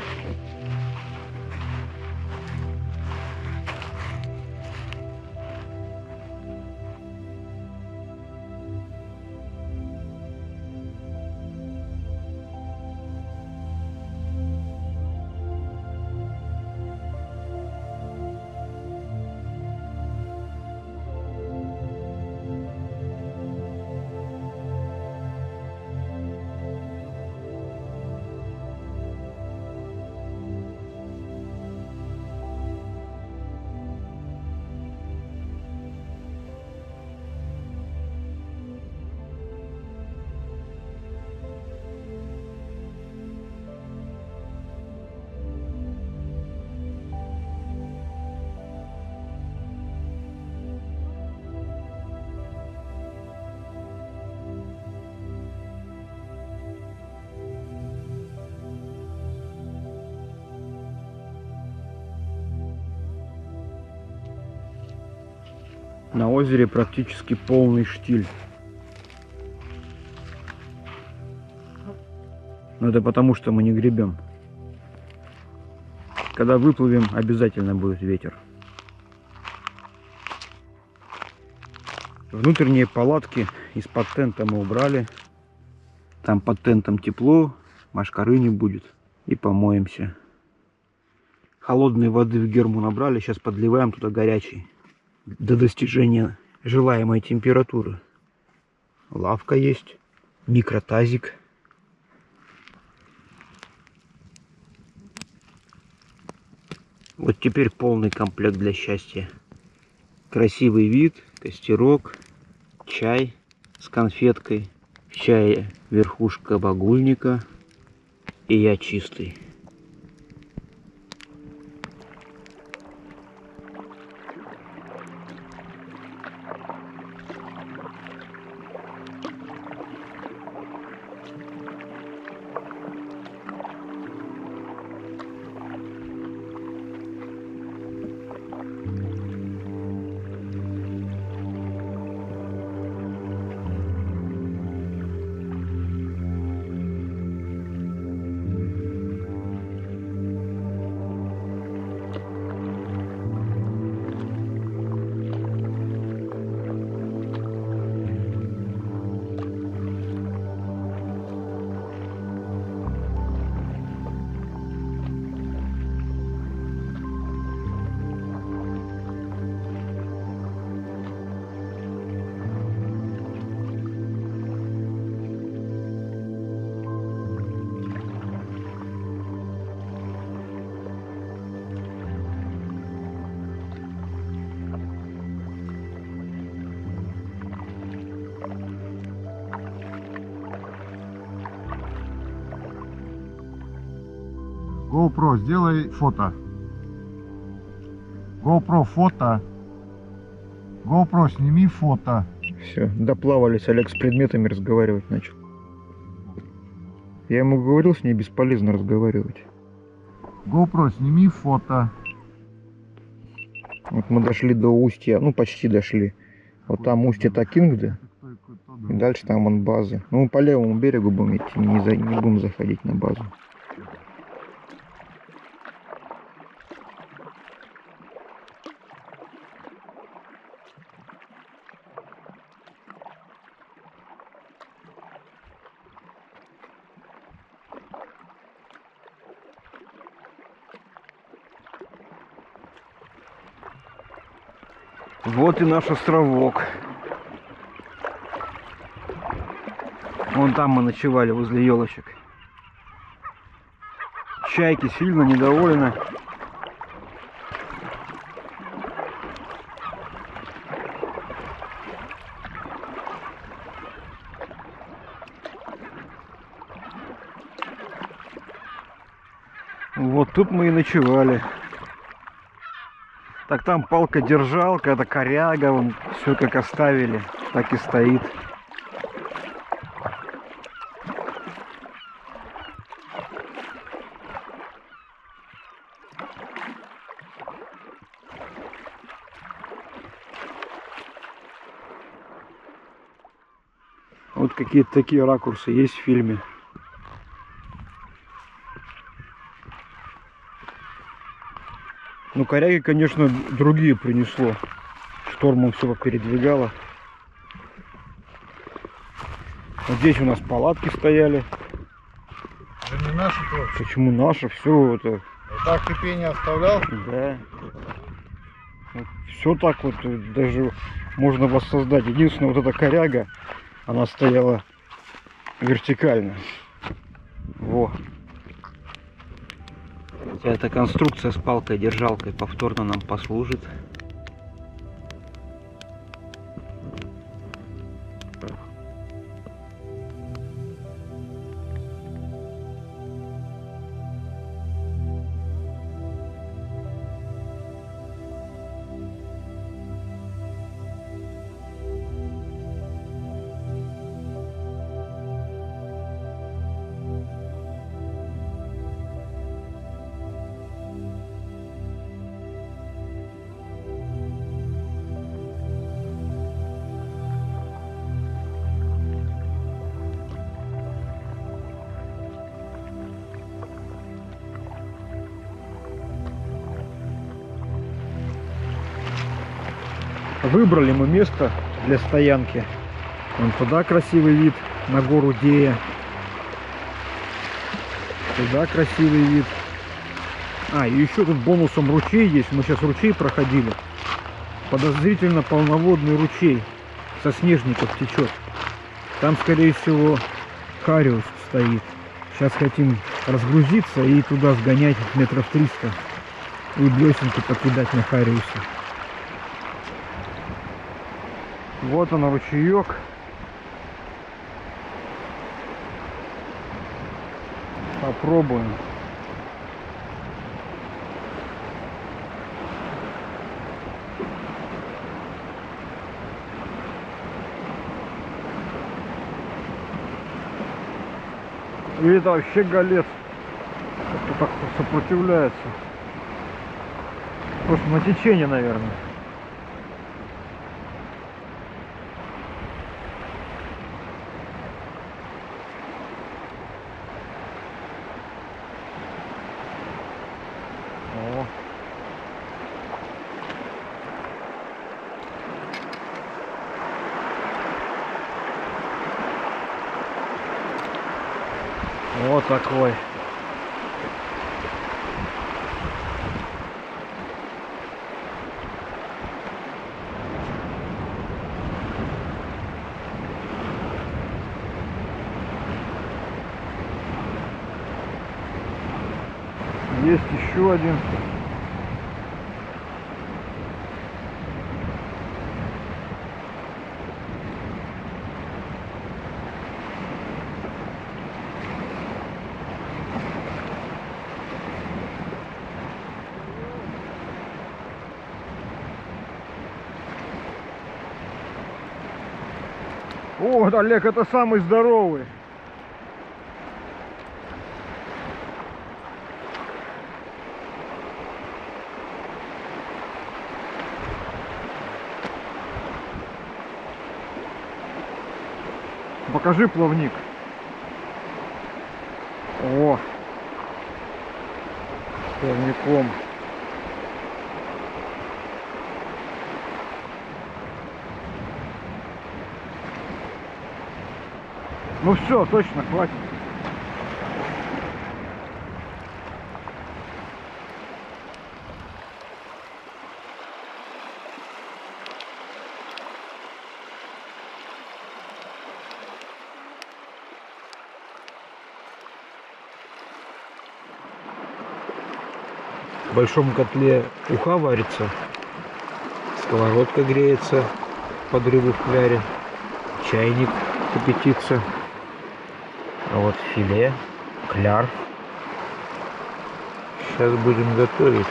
На озере практически полный штиль. Но это потому, что мы не гребем. Когда выплывем, обязательно будет ветер. Внутренние палатки из-под тента мы убрали. Там под тентом тепло, мошкары не будет. И помоемся. Холодной воды в герму набрали, сейчас подливаем туда горячей. До достижения желаемой температуры. Лавка есть, микротазик. Вот теперь полный комплект для счастья. Красивый вид, костерок, чай с конфеткой, в чае верхушка багульника, и я чистый. GoPro, сделай фото. GoPro, фото. GoPro, сними фото. Все, доплавались, Олег с предметами разговаривать начал. Я ему говорил, с ней бесполезно разговаривать. GoPro, сними фото. Вот мы дошли до устья, ну почти дошли. Вот там устье Такингды. И дальше там вон базы. Ну мы по левому берегу будем идти, не будем заходить на базу. Вот и наш островок. Вон там мы ночевали, возле елочек. Чайки сильно недовольны. Вот тут мы и ночевали. Так там палка-держалка, это коряга, вон все как оставили, так и стоит. Вот какие-то такие ракурсы есть в фильме. Ну, коряги, конечно, другие принесло. Штормом все передвигало. Вот здесь у нас палатки стояли. Это не наши тоже. Почему наши? Все это. Вот так ты пение оставлял? Да. Все так вот даже можно воссоздать. Единственное, вот эта коряга, она стояла вертикально. Во. Хотя эта конструкция с палкой-держалкой повторно нам послужит. Выбрали мы место для стоянки. Вон туда красивый вид на гору Дея. Туда красивый вид. А, и еще тут бонусом ручей есть. Мы сейчас ручей проходили. Подозрительно полноводный ручей. Со снежников течет. Там, скорее всего, хариус стоит. Сейчас хотим разгрузиться и туда сгонять метров 300. И блесенки покидать на хариусе. Вот он, ручеек. Попробуем. И это вообще голец. Как-то так сопротивляется. Просто на течение, наверное. Вот такой. Есть еще один. О, Олег, это самый здоровый. покажи плавник. О! С плавником. Ну все, точно, хватит. В большом котле уха варится, сковородка греется под рыбу в кляре, чайник кипятится, а вот филе, кляр. Сейчас будем готовить.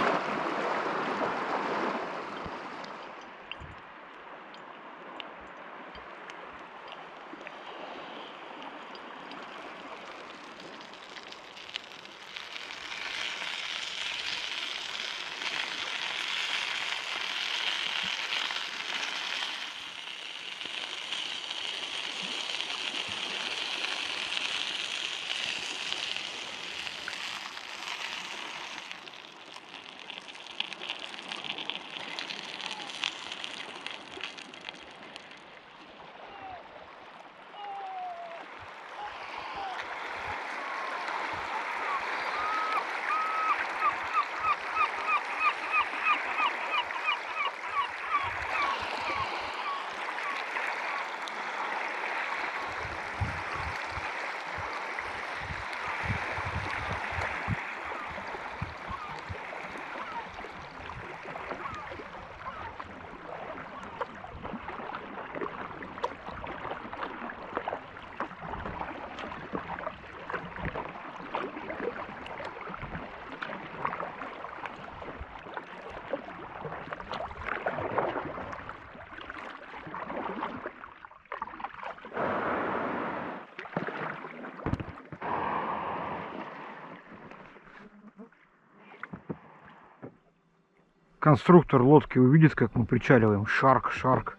Конструктор лодки увидит, как мы причаливаем. Шарк, шарк.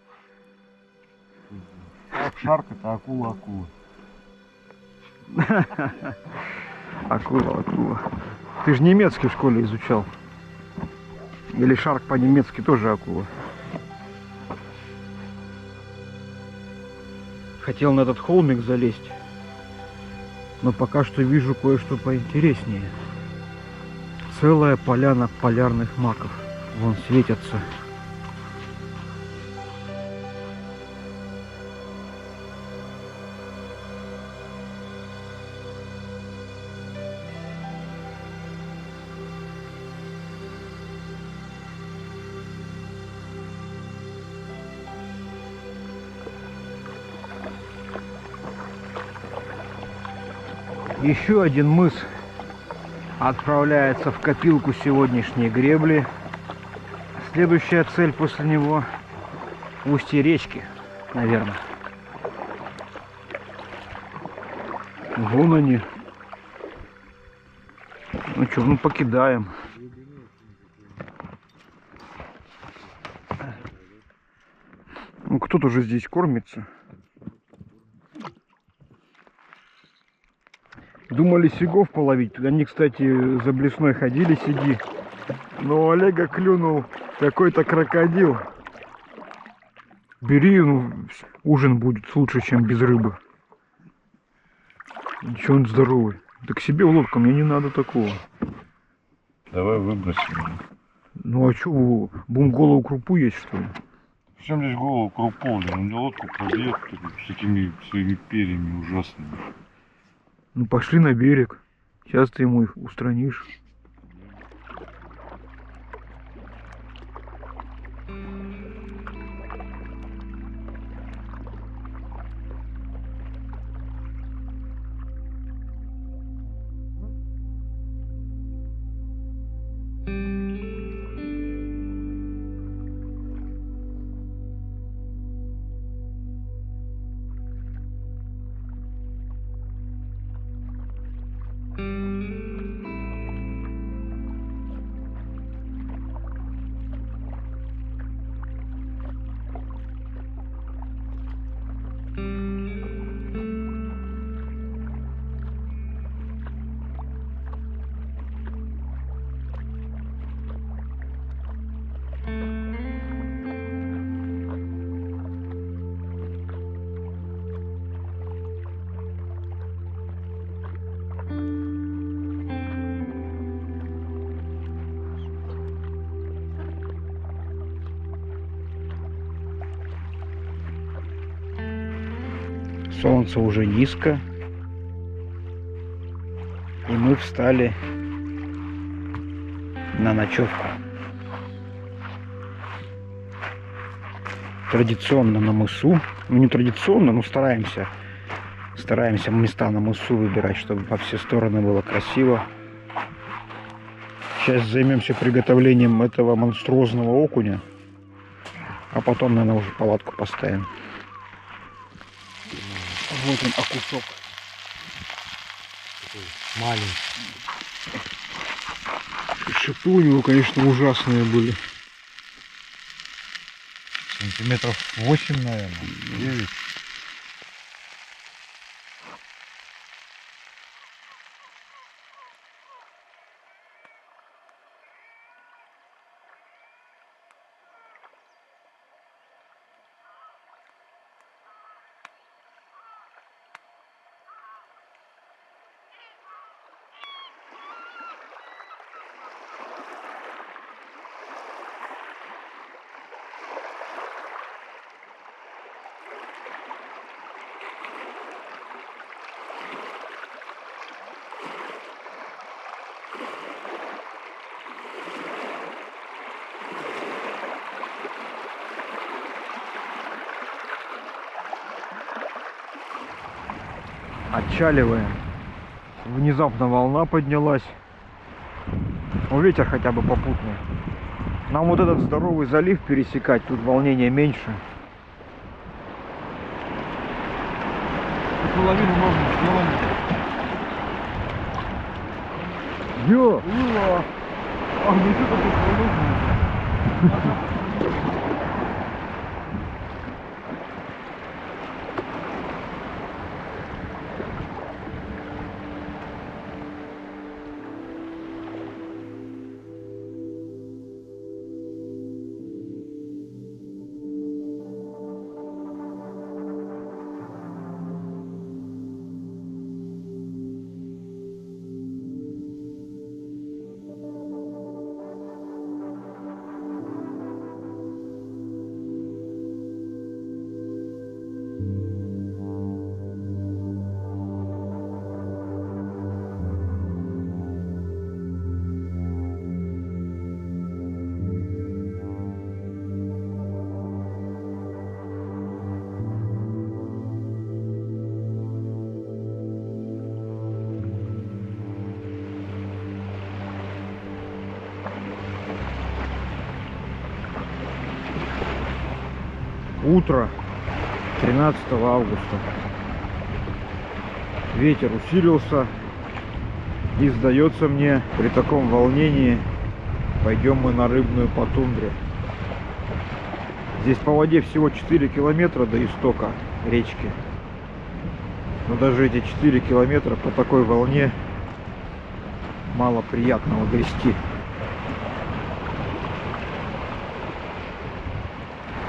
Шарк это акула, акула. Акула, акула. Ты же немецкий в школе изучал. Или шарк по-немецки тоже акула. Хотел на этот холмик залезть, но пока что вижу кое-что поинтереснее. Целая поляна полярных маков. Вон светятся. Еще один мыс отправляется в копилку сегодняшней гребли. Следующая цель после него — устье речки, наверное. Вон они. Ну что, ну покидаем. Ну кто-то же здесь кормится. Думали сигов половить. Они, кстати, за блесной ходили, сиги. Но Олега клюнул какой-то крокодил. Бери, ну, ужин будет лучше, чем без рыбы. Ничего, он здоровый. Да к себе в лодку, мне не надо такого. Давай выбросим. Ну а что, будем голову крупу есть, что ли? В чем здесь голову крупу? Он мне лодку пробьет с этими своими перьями ужасными. Ну пошли на берег. Сейчас ты ему их устранишь. Солнце уже низко. И мы встали на ночевку. Традиционно на мысу. Ну, не традиционно, но стараемся места на мысу выбирать, чтобы по все стороны было красиво. Сейчас займемся приготовлением этого монструозного окуня. А потом, наверное, уже палатку поставим. Вот он, окушок. Маленький. Шипы у него, конечно, ужасные были. Сантиметров 8, наверное. 9. Отчаливаем. Внезапно волна поднялась. Ну, ветер хотя бы попутный. Нам вот этот здоровый залив пересекать, тут волнение меньше. Половину можно сделать. Йо! А где ты такой полезный? Утро 13 августа. Ветер усилился. И сдается мне, при таком волнении пойдем мы на рыбную по тундре. Здесь по воде всего 4 километра до истока речки. Но даже эти 4 километра по такой волне мало приятного грести.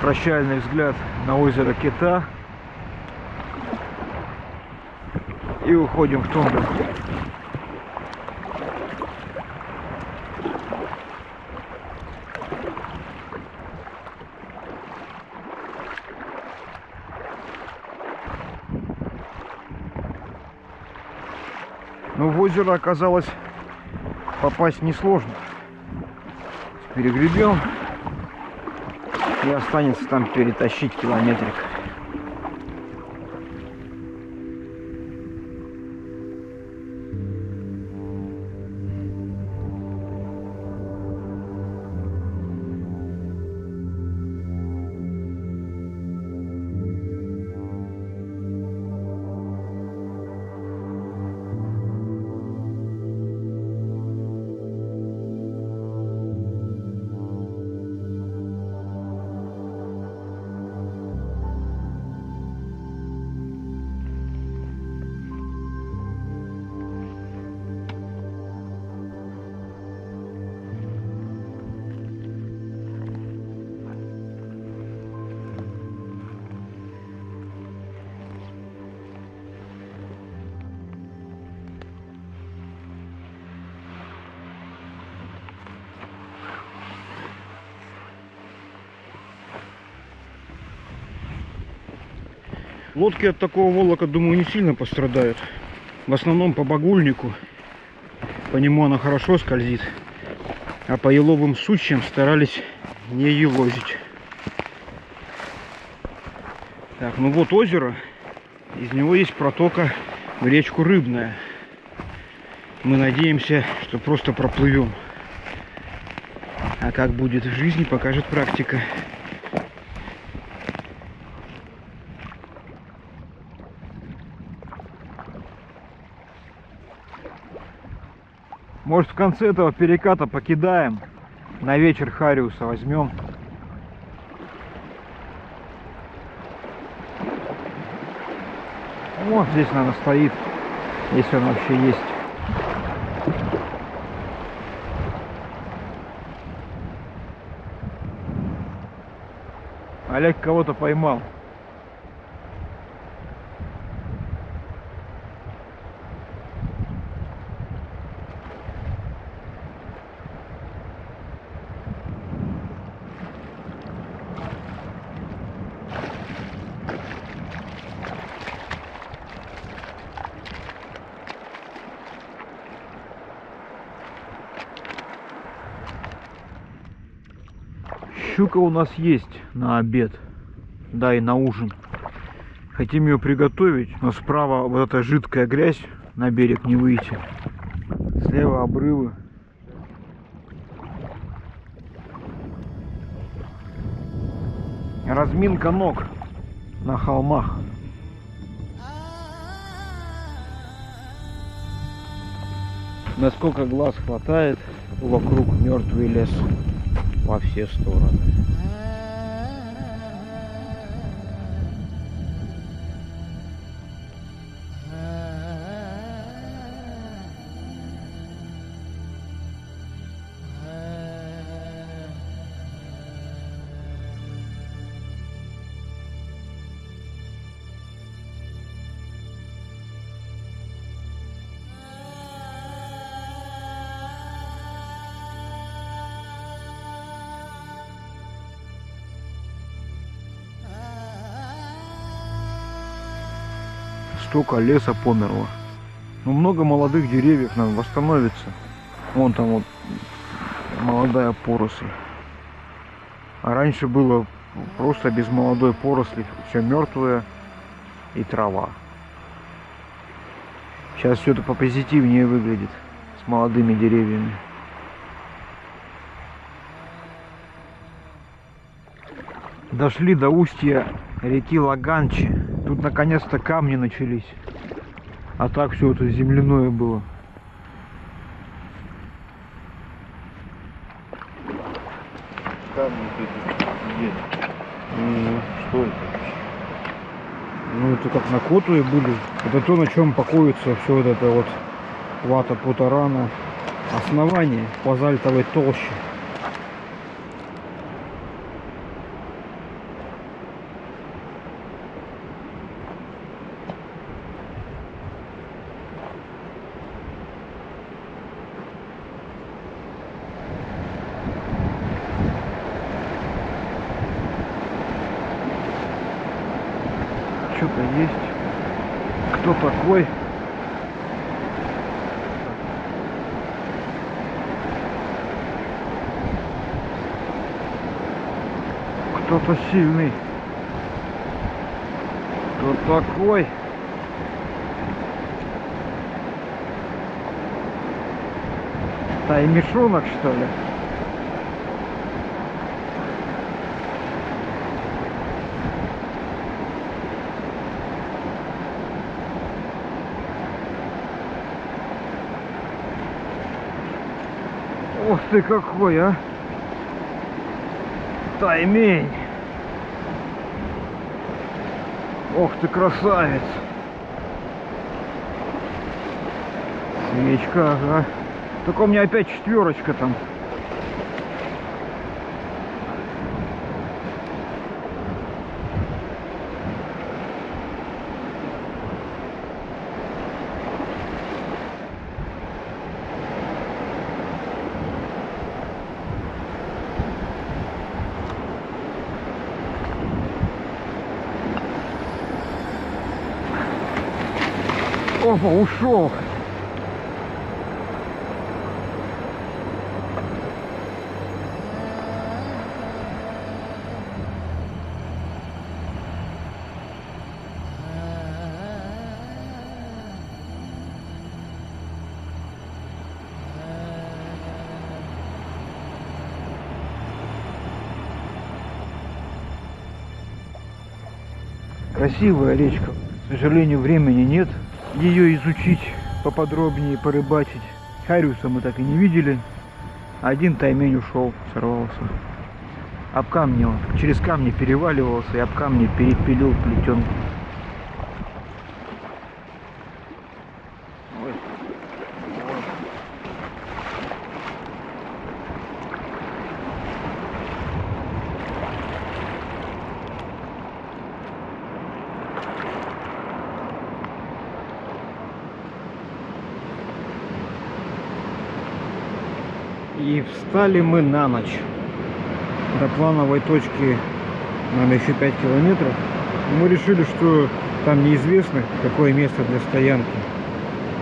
Прощальный взгляд на озеро Кита. И уходим в тундру. Но в озеро оказалось попасть несложно. Перегребем. И останется там перетащить километрик. Лодки от такого волока, думаю, не сильно пострадают. В основном по багульнику. По нему она хорошо скользит. А по еловым сучьям старались не елозить. Так, ну вот озеро. Из него есть протока в речку Рыбная. Мы надеемся, что просто проплывем. А как будет в жизни, покажет практика. Может, в конце этого переката покидаем, на вечер Хариуса возьмем. Вот здесь, наверное, стоит, если он вообще есть. Олег кого-то поймал. Щука у нас есть на обед, да и на ужин. Хотим ее приготовить, но справа вот эта жидкая грязь, на берег не выйти. Слева обрывы. Разминка ног на холмах. Насколько глаз хватает, вокруг мертвый лес во все стороны. Столько леса померло. Но много молодых деревьев нам восстановится. Вон там вот молодая поросль. А раньше было просто без молодой поросли. Все мертвое и трава. Сейчас все это попозитивнее выглядит. С молодыми деревьями. Дошли до устья реки Лаганчи. Тут наконец-то камни начались. А так все это земляное было. Камни эти есть. Что это? Ну это как на Котуе были. Это то, на чем покоится все вот это вот Вата Путарана. Основание базальтовой толщи. Что-то есть. Кто такой? Кто-то сильный. Кто такой? Таймишонок, что ли? Ух ты какой, а! Таймень! Ох ты красавец! Свечка, ага. Только у меня опять четверочка там. Опа, ушел. Красивая речка. К сожалению, времени нет ее изучить поподробнее, порыбачить. Хариуса мы так и не видели. Один таймень ушел, сорвался. Об камни он, через камни переваливался и об камни перепилил плетенку. И встали мы на ночь. До плановой точки нам еще 5 километров. Мы решили, что там неизвестно, какое место для стоянки.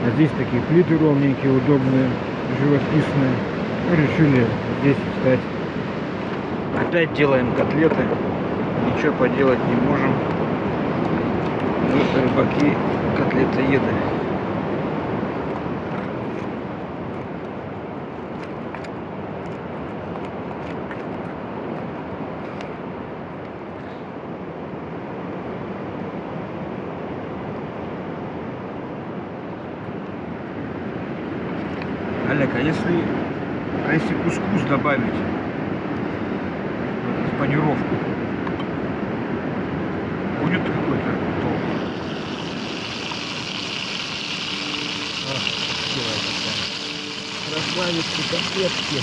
А здесь такие плиты ровненькие, удобные, живописные. Мы решили здесь встать. Опять делаем котлеты. Ничего поделать не можем. Мы рыбаки, котлетоеды. Олег, а если кускус добавить в панировку, будет какой-то толк? Красавицы, котлетки.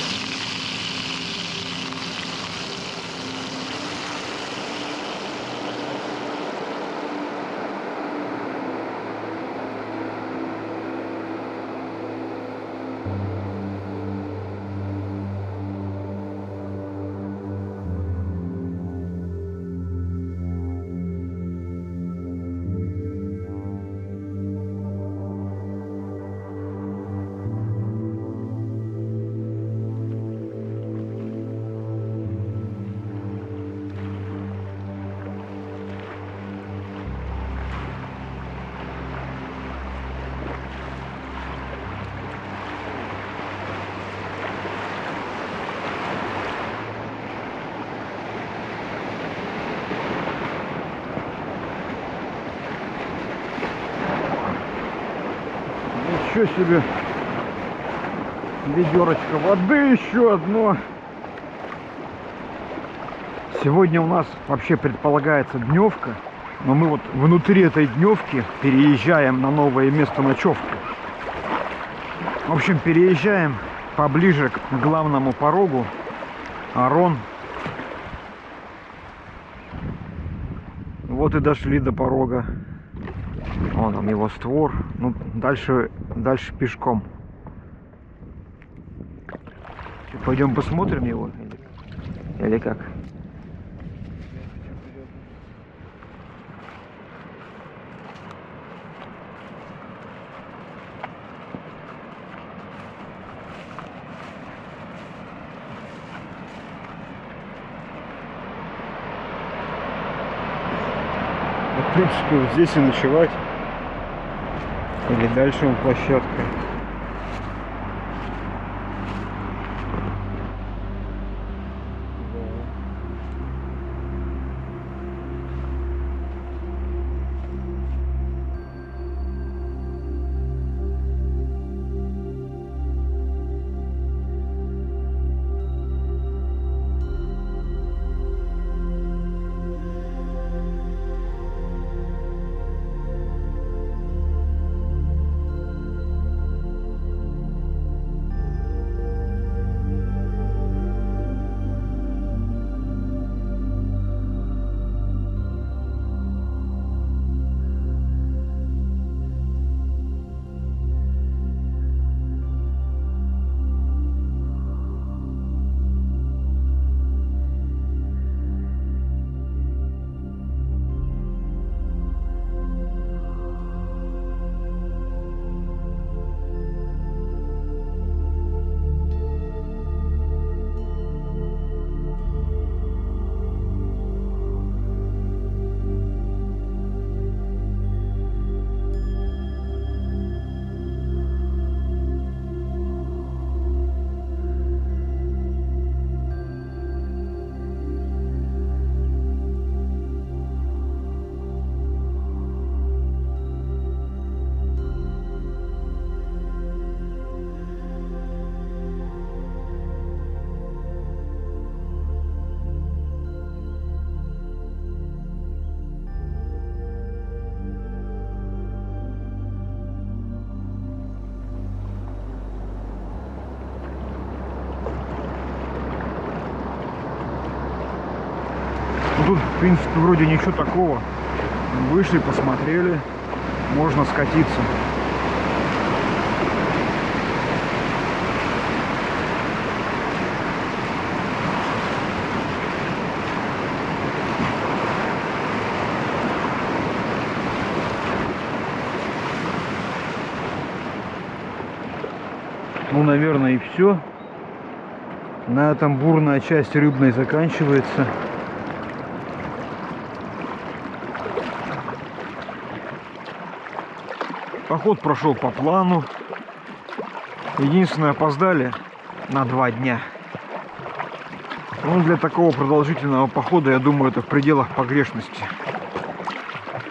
Ничего себе, ведерочко воды, еще одно. Сегодня у нас вообще предполагается дневка, но мы вот внутри этой дневки переезжаем на новое место ночевки. В общем, переезжаем поближе к главному порогу. Арон. Вот и дошли до порога. Вон там его створ. Ну, дальше пешком. Пойдем посмотрим его? Или как? В принципе, вот здесь и ночевать. Или дальше вон площадка. Ну, тут, в принципе, вроде ничего такого. Вышли, посмотрели, можно скатиться. Ну, наверное, и все. На этом бурная часть рыбной заканчивается. Поход прошел по плану. Единственное, опоздали на 2 дня. Ну, для такого продолжительного похода, я думаю, это в пределах погрешности.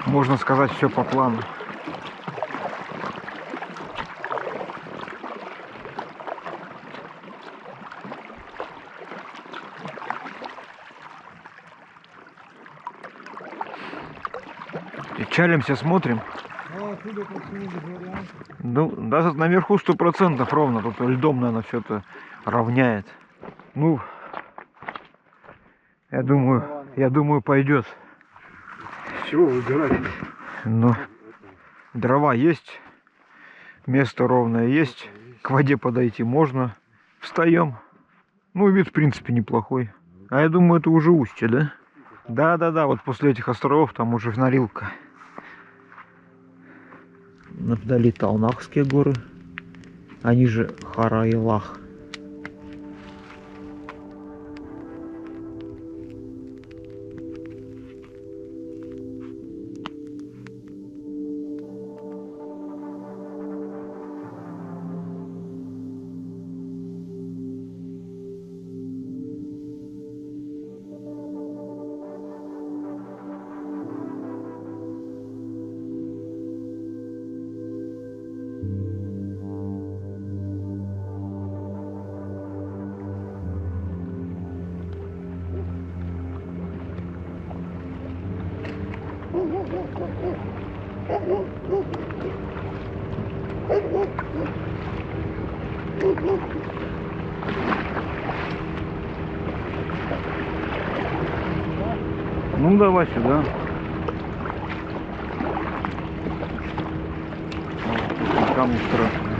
Можно сказать, все по плану. Чалимся, смотрим. Ну, даже наверху 100% ровно. Тут льдом, наверное, все это равняет. Ну, я думаю, пойдет. Чего выбирать? Но дрова есть, место ровное есть, к воде подойти можно. Встаем. Ну, вид, в принципе, неплохой. А я думаю, это уже устье, да? Да, вот после этих островов там уже Норилка. Вдали Талнахские горы, они же Харайлах. Ну, давай сюда. Камни страшные.